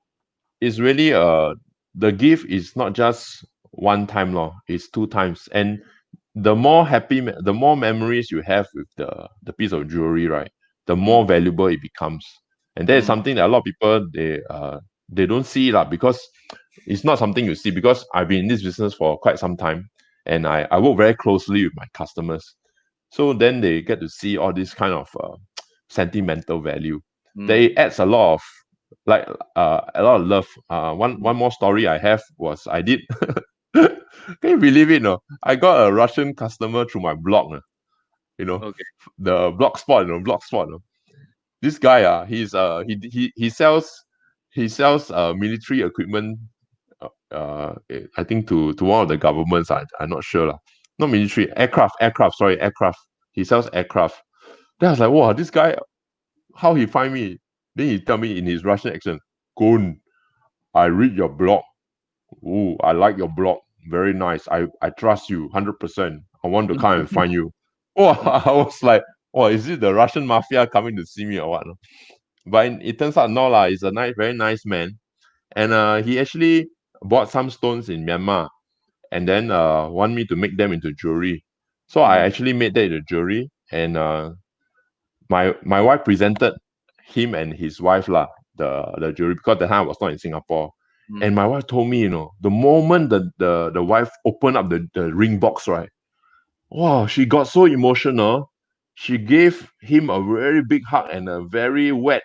it's really the gift is not just one time law, it's 2 times. And the more the more memories you have with the piece of jewelry, right, the more valuable it becomes. And that is something that a lot of people they don't see lah, because it's not something you see, because I've been in this business for quite some time, and I work very closely with my customers. So then they get to see all this kind of sentimental value. They adds a lot of like a lot of love. One more story I have was I did. Can you believe it? No, I got a Russian customer through my blog. Okay. The blogspot. Blogspot. This guy, he sells military equipment. I think to one of the governments. I'm not sure lah. Not military, aircraft. Sorry, aircraft. He sells aircraft. Then I was like, wow, this guy, how he find me? Then he tell me in his Russian accent, Kun, I read your blog. Ooh, I like your blog. Very nice. I trust you 100%. I want to come and find you. Oh, I was like, oh, is it the Russian mafia coming to see me or what? But it turns out no lah. He's a very nice man, and he actually bought some stones in Myanmar, and then want me to make them into jewelry. So I actually made that into jewelry, and my wife presented him and his wife lah the jewelry, because the time I was not in Singapore. And my wife told me, the moment the wife opened up the ring box, right? Wow, she got so emotional. She gave him a very big hug and a very wet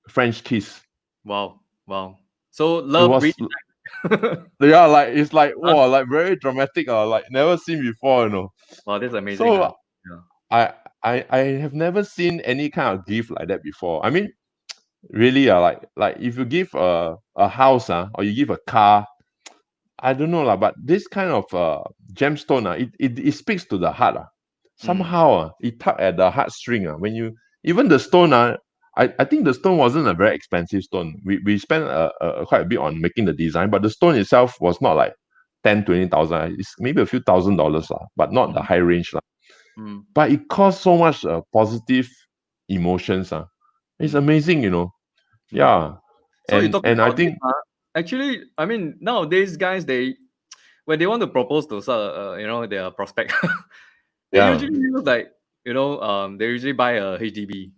French kiss. Wow. So It love was really. yeah, like it's like wow, like very dramatic, like never seen before, Wow, that's amazing. So Yeah. I have never seen any kind of gift like that before. I mean, really, like if you give a house, or you give a car, I don't know lah, but this kind of gemstone, it speaks to the heart. Somehow it tug at the heartstring. When you even the stone, I think the stone wasn't a very expensive stone. We spent quite a bit on making the design, but the stone itself was not like 10,000-20,000. It's maybe a few $1,000s lah, but not the high range lah. But it caused so much positive emotions. It's amazing, Yeah. So you talking And I about think this, actually, I mean, nowadays guys, when they want to propose to their prospect, they yeah, usually use like they usually buy a HDB,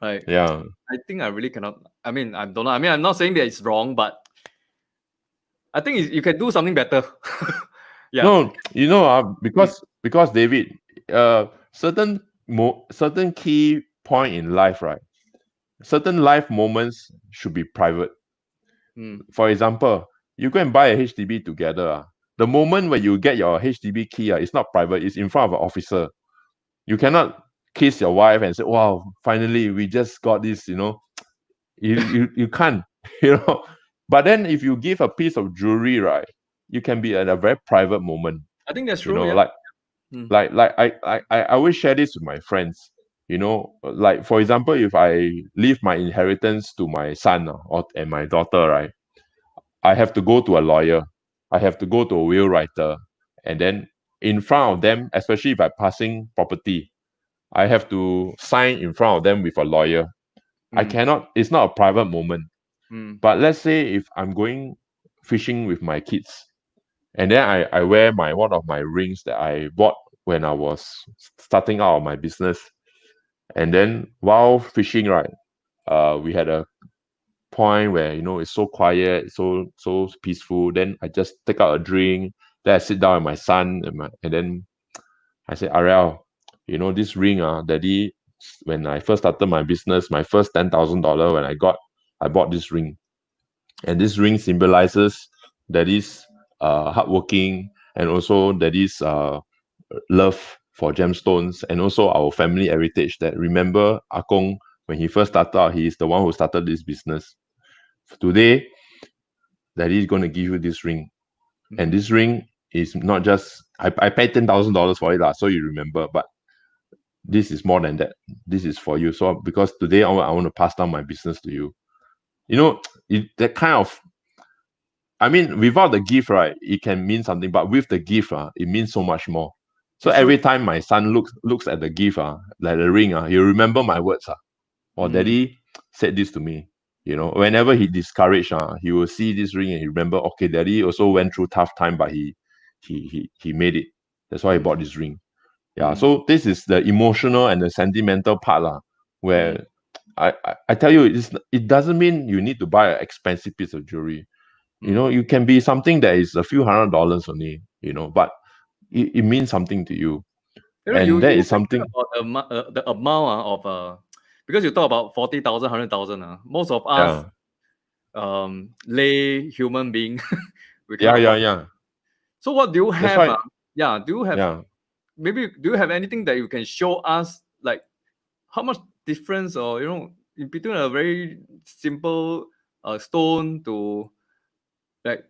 right? yeah. I think I really cannot. I mean, I don't know. I mean, I'm not saying that it's wrong, but I think you can do something better. Yeah. No, because David, certain key point in life, right? Certain life moments should be private. For example, you go and buy a HDB together. The moment when you get your HDB key, it's not private, it's in front of an officer. You cannot kiss your wife and say, wow, finally we just got this, you can't, But then if you give a piece of jewelry, right, you can be at a very private moment. I think that's true. Like I always share this with my friends. Like for example, if I leave my inheritance to my son and my daughter, right, I have to go to a lawyer. I have to go to a will writer, and then in front of them, especially if I'm passing property, I have to sign in front of them with a lawyer. I cannot. It's not a private moment. But let's say if I'm going fishing with my kids, and then I wear one of my rings that I bought when I was starting out of my business, and then while fishing, right, we had a point where it's so quiet, so peaceful. Then I just take out a drink. Then I sit down with my son, and then I say, Ariel, this ring, Daddy, when I first started my business, my first $10,000 when I bought this ring. And this ring symbolizes that is hardworking, and also that is love for gemstones, and also our family heritage. That remember Akong, when he first started out, he is the one who started this business. Today, that he's going to give you this ring, and this ring is not just I paid $10,000 for it so you remember, but this is more than that. This is for you. So because today I want to pass down my business to you. That kind of, I mean, without the gift, right, it can mean something, but with the gift, it means so much more. So So, every time my son looks at the gift, like the ring, he'll remember my words. Or daddy said this to me. Whenever he discouraged, he will see this ring and he remember, okay, daddy also went through tough time, but he made it. That's why he bought this ring. Yeah. So this is the emotional and the sentimental part, where I tell you, it doesn't mean you need to buy an expensive piece of jewelry. You can be something that is a few $100 only, but it means something to you. And that you is mentioned something. about the amount of because you talk about 40,000, 100,000. Most of us Yeah. lay human being, we Yeah, cannot yeah, afford. yeah. So what do you That's have? why. Yeah, do you have Yeah. maybe do you have anything that you can show us, like how much difference, or in between a very simple stone to like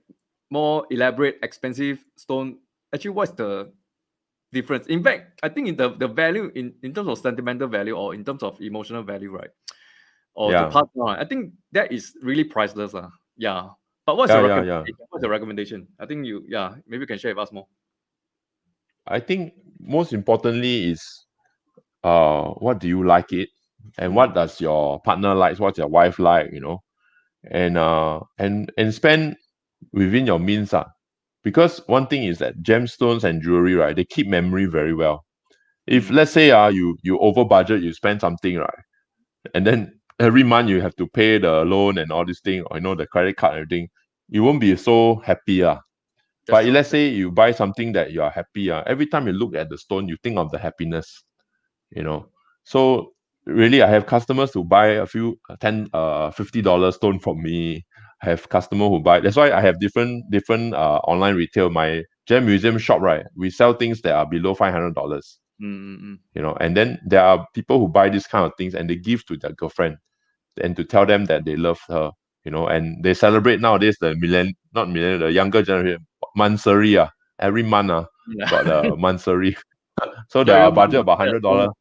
more elaborate expensive stone? Actually, what's the difference? In fact, I think in the value, in terms of sentimental value or in terms of emotional value, right? Or the Yeah. partner, I think that is really priceless. Yeah. But what's Yeah, your yeah, yeah. recommendation? What's your recommendation? I think maybe you can share with us more. I think most importantly is what do you like it, and what Mm, does your partner like, what's your wife like, and spend within your means. Because one thing is that gemstones and jewelry, right, they keep memory very well. If let's say you over budget, you spend something, right, and then every month you have to pay the loan and all this thing, or the credit card and everything, you won't be so happy. that's But true. let's say you buy something that you are happy, every time you look at the stone, you think of the happiness, you know. So really, I have customers who buy a few $50 stone from me. I have customer who buy. That's why I have different online retail. My gem museum shop, right? We sell things that are below $500. And then there are people who buy these kind of things and they give to their girlfriend, and to tell them that they love her, and they celebrate nowadays the not millennial, the younger generation, Mansari. Every month Yeah. got a Mansari. So So there are you want budget to about buy a $100, stone.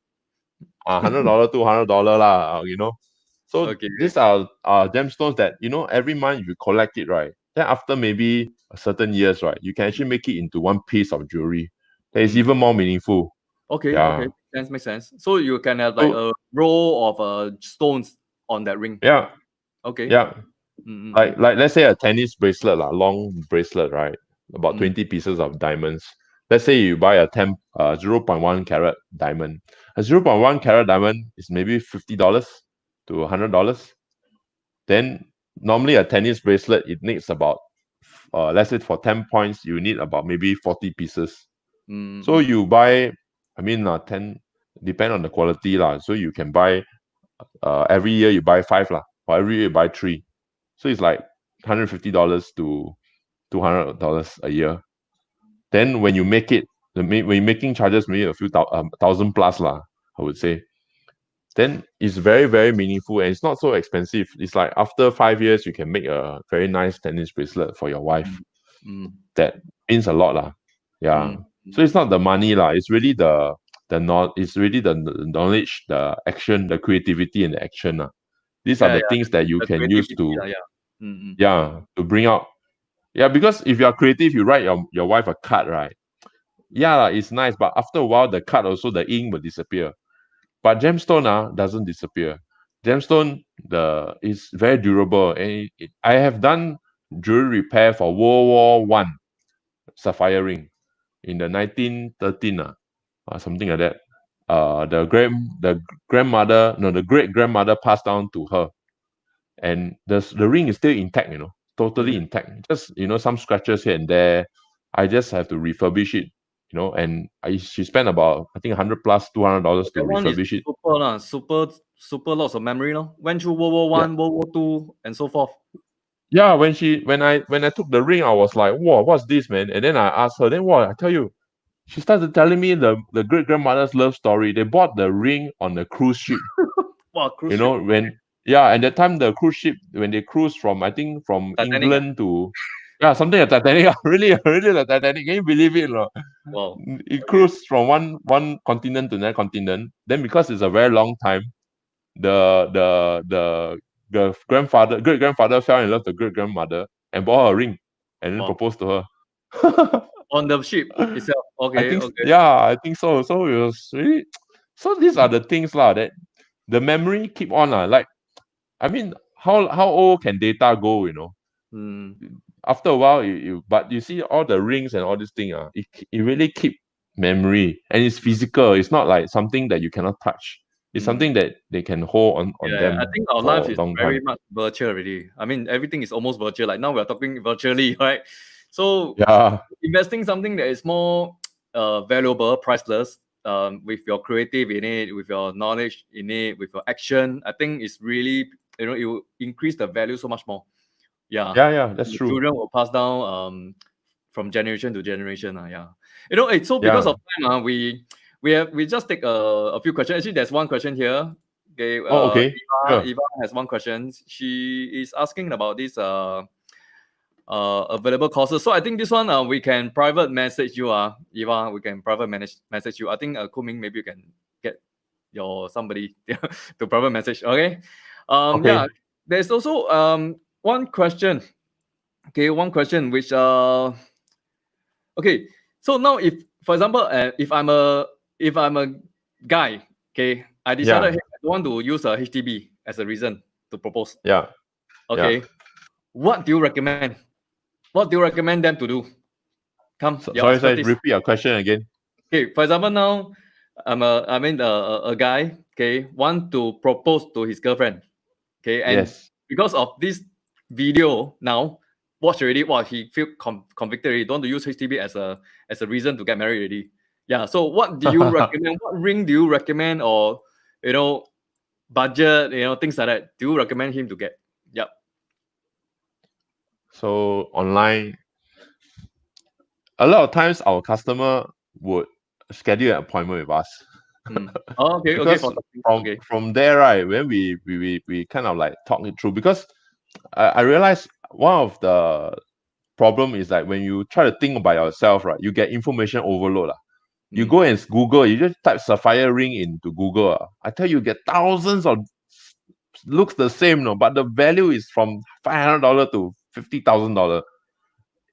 $100, $200 lah. So Okay. these are gemstones that every month you collect it, right? Then after maybe a certain years, right, you can actually make it into one piece of jewelry that is even more meaningful. Okay. Yeah. Makes sense. So you can have like So a row of stones on that ring. yeah, Okay. yeah. Mm-mm. Like let's say a tennis bracelet, long bracelet, right? About Mm. 20 pieces of diamonds. Let's say you buy a 0.1 carat diamond. A 0.1 carat diamond is maybe $50 to $100. Then normally a tennis bracelet, it needs about let's say for 10 points you need about maybe 40 pieces. So Mm-mm. you buy, I mean 10, depend on the quality lah. So you can buy every year you buy 5 lah, or every year you buy 3. So it's like $150 to $200 a year. Then when you make it, when you're making charges, maybe a few thousand plus lah, I would say. Then it's very, very meaningful and it's not so expensive. It's like after 5 years, you can make a very nice tennis bracelet for your wife. Mm. That means a lot lah. Yeah. Mm. So it's not the money lah. It's really it's really the knowledge, the action, the creativity, and the action lah. These are Yeah, the things that you the can use creativity. to, Yeah. Mm-mm. to bring out. Yeah, because if you are creative, you write your wife a card, right? Yeah, it's nice, but after a while, the card also the ink will disappear. But gemstone doesn't disappear. Gemstone is very durable, and I have done jewelry repair for World War I sapphire ring in the 1913 something like that. The grandmother, no, the great grandmother passed down to her, and the ring is still intact, totally Okay. intact. Just some scratches here and there. I just have to refurbish it, and she spent about I think 100 plus $200 to That one is refurbish it. super super lots of memory. Went through World War Yeah, One, World War Two, and so forth. Yeah, when I took the ring, I was like, "Whoa, what's this, man?" And then I asked her, then what? I tell you, she started telling me the great grandmother's love story. They bought the ring on the cruise ship. Wow, cruise You ship. know, when yeah, and that time the cruise ship when they cruised from I think from Titanic. England to yeah, something like Titanic. Really, really like Titanic. Can you believe it? No? Wow. It Okay. cruised from one continent to another continent. Then because it's a very long time, the grandfather great grandfather fell in love with the great grandmother and bought her a ring and then Wow. proposed to her. On the ship itself. I Okay. think Okay. yeah, I think so. So it was really so these are the things lah that the memory keep on lah. Like I mean, how old can data go? You know, Mm, after a while, you but you see all the rings and all this thing. It really keep memory and it's physical. It's not like something that you cannot touch. It's mm. something that they can hold on Yeah, I them think our life for a is long very time. much virtual already. I mean, everything is almost virtual. Like now we're talking virtually, right? So Yeah, investing something that is more valuable, priceless, with your creative in it, with your knowledge in it, with your action, I think it's really, it will increase the value so much more. Yeah. yeah, that's The true. children will pass down from generation to generation. Yeah. So because Yeah. of time, we just take a few questions. Actually, there's one question here. Okay, Oh, okay. Sure. Eva has one question. She is asking about this available courses. So I think this one we can private message you. Eva, we can private message you. I think Kuming, maybe you can get your somebody to private message. Okay. Yeah. Okay. There's also one question. Okay, one question which okay. So now if for example if I'm a guy, okay, I decided, Yeah. hey, I don't want to use a HDB as a reason to propose. Yeah. Yeah. Okay. What do you recommend? What do you recommend them to do? Come, So, your sorry. expertise. Repeat your question again. Okay, for example, now a guy, okay, want to propose to his girlfriend, okay, and Yes. because of this video now, watch already, wow, he feel convicted already. Don't want to use HTB as a reason to get married already. Yeah. So what do you recommend? What ring do you recommend, or you know, budget, things like that? Do you recommend him to get? Yep. So online, a lot of times our customer would schedule an appointment with us Oh, okay, okay, because for something. from Okay. from there, right, when we kind of like talk it through because I realized one of the problem is like when you try to think by yourself, right, you get information overload. You Mm. go and Google, you just type sapphire ring into Google. I tell you, get thousands of looks the same, no, but the value is from $500 to $50,000.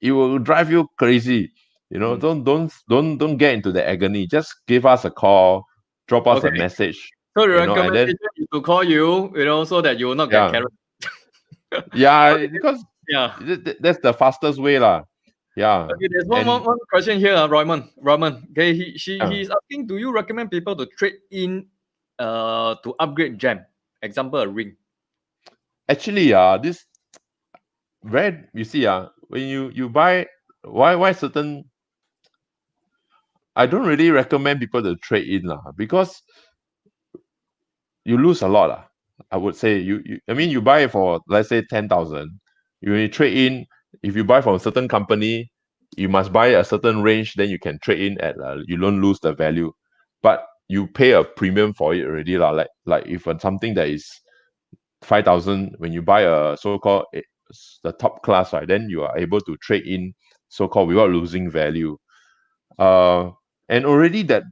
It will drive you crazy. Mm. Don't get into the agony. Just give us a call, drop us a Okay. message, So the and then recommendation is to call you, so that you will not get yeah, carried. yeah, Okay. because Yeah. that's the fastest way, lah. Yeah, Okay, there's one, one, and one question here, Roman. Roman. Okay, yeah, he's asking, do you recommend people to trade in to upgrade gem? Example, a ring. actually, this very you see, when you buy, why certain I don't really recommend people to trade in lah because you lose a lot lah. I would say I mean you buy it for let's say 10,000. You trade in if you buy from a certain company, you must buy a certain range, then you can trade in at you don't lose the value. But you pay a premium for it already lah. Like if something that is 5,000, when you buy a so-called the top class, right, then you are able to trade in so-called without losing value. uh and already that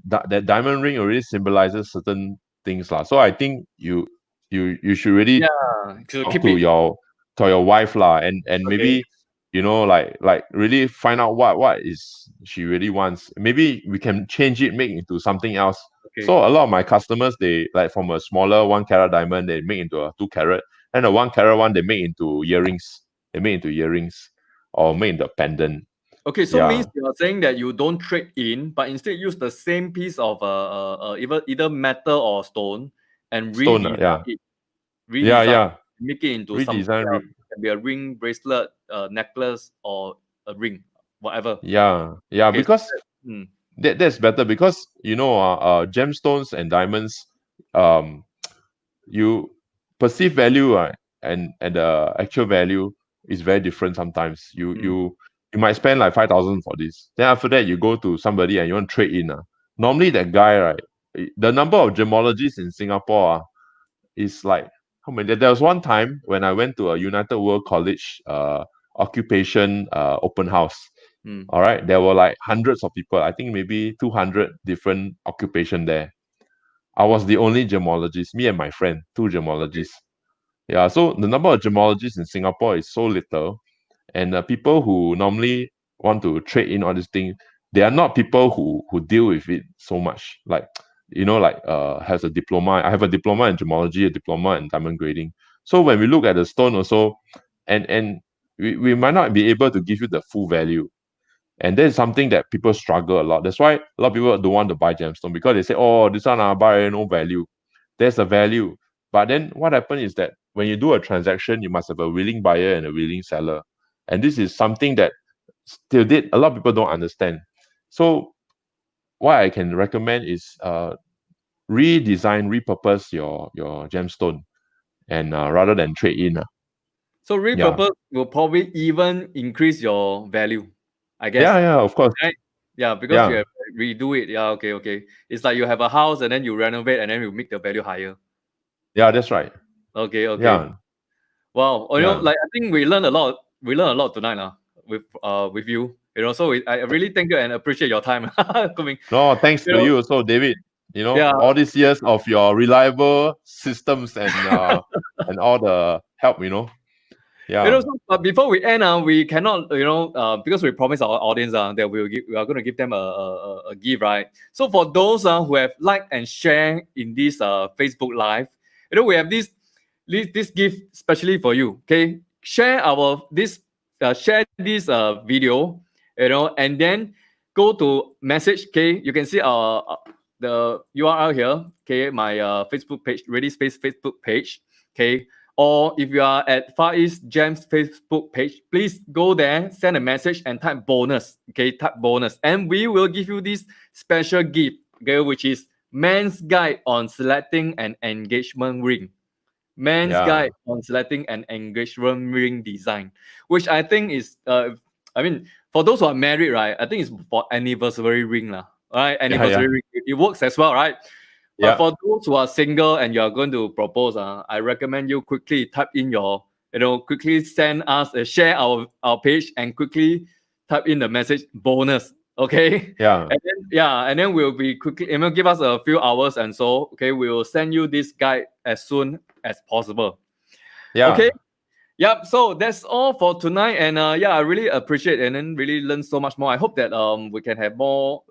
diamond ring already symbolizes certain things lah. So I think you should really Yeah, to talk keep it. to your wife lah, and Okay. maybe like really find out what is she really wants. Maybe we can change it, make into something else. Okay. So a lot of my customers, they like from a smaller 1 carat diamond, they make into a 2 carat, and a 1 carat one they make into earrings. They make into earrings or make into a pendant. Okay, so Yeah, means you are saying that you don't trade in, but instead use the same piece of either metal or stone and stone. redesign Yeah, it, yeah, redesign, yeah. make it into something Redesign. else. It can be a ring, bracelet, necklace, or a ring, whatever. Yeah, yeah. Okay. Because Hmm. that's better because gemstones and diamonds, um, you perceive value, and the actual value is very different sometimes. You Mm. you you might spend like 5,000 for this. Then after that, you go to somebody and you want to trade in. Normally, that guy, right, the number of gemologists in Singapore is like how many? There was one time when I went to a United World College occupation open house. Mm. All right, there were like hundreds of people. I think maybe 200 different occupation there. I was the only gemologist, me and my friend, two Okay. gemologists. Yeah, so the number of gemologists in Singapore is so little, and people who normally want to trade in all these things, they are not people who deal with it so much. Like, like has a diploma. I have a diploma in gemology, a diploma in diamond grading. So when we look at the stone also, and we might not be able to give you the full value. And that is something that people struggle a lot. That's why a lot of people don't want to buy gemstone, because they say, oh, this one I buy no value. There's a value. But then what happens is that when you do a transaction, you must have a willing buyer and a willing seller. And this is something that still did a lot of people don't understand. So what I can recommend is redesign, repurpose your gemstone, and rather than trade in. So Yeah. repurpose will probably even increase your value, I Yeah, guess. yeah, of course. Right? Yeah, because you Yeah. have redo it. Yeah, okay, okay. It's like you have a house and then you renovate and then you make the value higher. Yeah, that's right. Okay, okay. Yeah. Wow. Yeah. Like I think we learned a lot. We learned a lot tonight, with you. So I really thank you and appreciate your time coming. No, thanks You to know, you also, David. yeah. All these years of your reliable systems and all the help. Yeah. So, but before we end, we cannot, because we promised our audience that we are going to give them a gift, right? So for those who have liked and shared in this Facebook Live, we have this gift specially for you. Okay, share this video, and then go to message. Okay, you can see the URL here. Okay, my Facebook page, Ready Space Facebook page. Okay, or if you are at Far East Gems Facebook page, please go there, send a message and type bonus. Okay, type bonus. And we will give you this special gift, okay, which is Man's Guide on Selecting an Engagement Ring. Man's Yeah. Guide on Selecting an Engagement Ring Design, which I think is, I mean, for those who are married, right, I think it's for anniversary ring, lah. Right? Yeah. Anniversary Yeah. ring. It works as well, right? But Yeah. for those who are single and you are going to propose, I recommend you quickly type in quickly send us, share our page and quickly type in the message bonus. Okay. Yeah. And then we'll be quickly, give us a few hours and so, okay, we will send you this guide as soon as possible. Yeah. Okay. Yep. So that's all for tonight, and I really appreciate and then really learn so much more. I hope that we can have more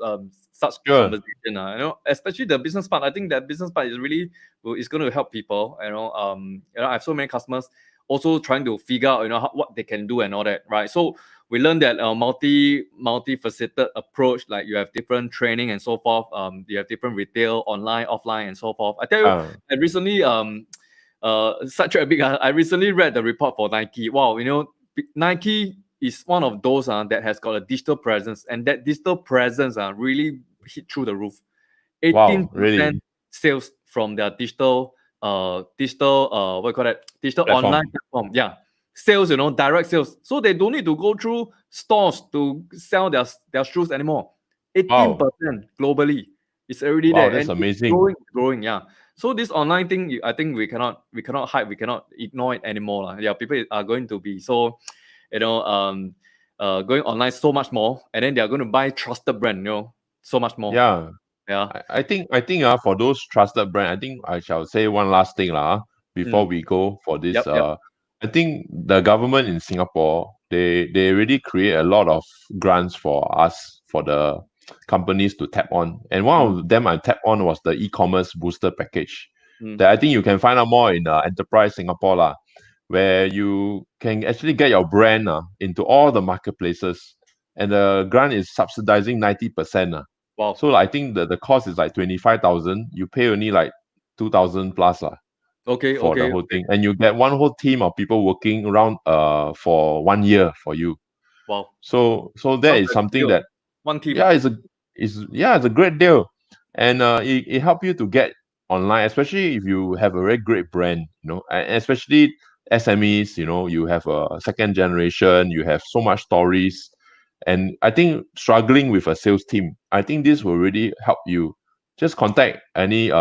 such Sure. conversation. Especially the business part. I think that business part is going to help people. I have so many customers also trying to figure out what they can do and all that. Right. So we learned that multifaceted approach. Like you have different training and so forth. You have different retail, online, offline, and so forth. I tell you, Yeah. I recently such a big. I recently read the report for Nike. Wow, Nike is one of those that has got a digital presence, and that digital presence really hit through the roof. Wow. 18% Really. sales from their digital what you call that, digital online Platform. platform. Yeah, sales, direct sales. So they don't need to go through stores to sell their shoes anymore. 18% Wow. globally. It's already Wow. there That's and it's amazing. growing. Yeah. So this online thing, I think we cannot hide, we cannot ignore it anymore. Yeah, people are going to be so, going online so much more, and then they are going to buy trusted brand, so much more. Yeah. Yeah. I think for those trusted brand, I think I shall say one last thing lah, before Mm. we go for this. Yep. I think the government in Singapore, they really create a lot of grants for us, for the companies to tap on. And one Mm. of them I tapped on was the e-commerce booster package. Mm. That I think you can find out more in Enterprise Singapore lah, where you can actually get your brand into all the marketplaces, and the grant is subsidizing 90%. Wow. So I think the cost is like 25,000. You pay only like 2,000 plus Okay. for the Okay. whole thing, and you get one whole team of people working around for 1 year for you. Wow. So that Sounds is like a something deal. that, One team. yeah, it's a great deal, and it help you to get online, especially if you have a very great brand, and especially SMEs, you have a second generation, you have so much stories. And I think struggling with a sales team, I think this will really help you. Just contact any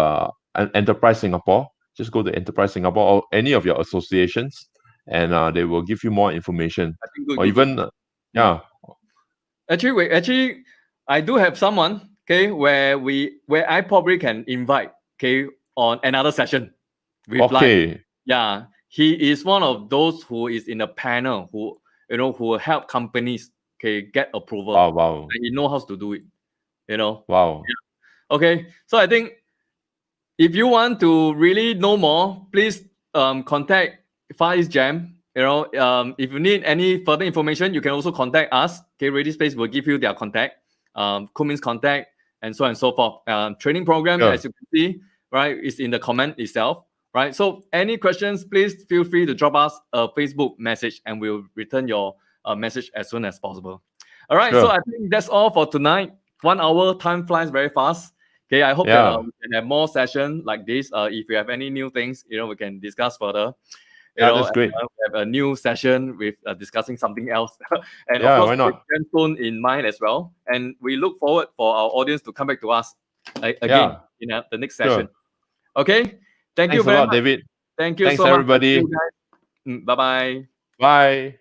Enterprise Singapore. Just go to Enterprise Singapore or any of your associations, and they will give you more information. I think good, Or good, good. even, yeah, Actually, I do have someone, okay, where I probably can invite, okay, on another session with live. okay. Yeah, he is one of those who is in a panel who who will help companies, okay, get approval. Wow, wow, And he knows how to do it. wow. Okay, so I think if you want to really know more, please contact Far East Jam. If you need any further information, you can also contact us. Okay, Ready Space will give you their contact, Kumin's contact, and so on and so forth. Training program, Sure. as you can see, right, is in the comment itself. Right. So any questions, please feel free to drop us a Facebook message, and we'll return your message as soon as possible. All right. Sure. So I think that's all for tonight. 1 hour, time flies very fast. Okay, I hope that Yeah. we can have more sessions like this. If you have any new things, we can discuss further. Yeah, that's great. We have a new session with discussing something else, and of Yeah, course, why not? with gemstone in mind as well. And we look forward for our audience to come back to us again Yeah, in the next sure. session. Okay, thank you Thanks a very lot, much. David. Thank you Thanks, so much. everybody. Bye bye. Bye.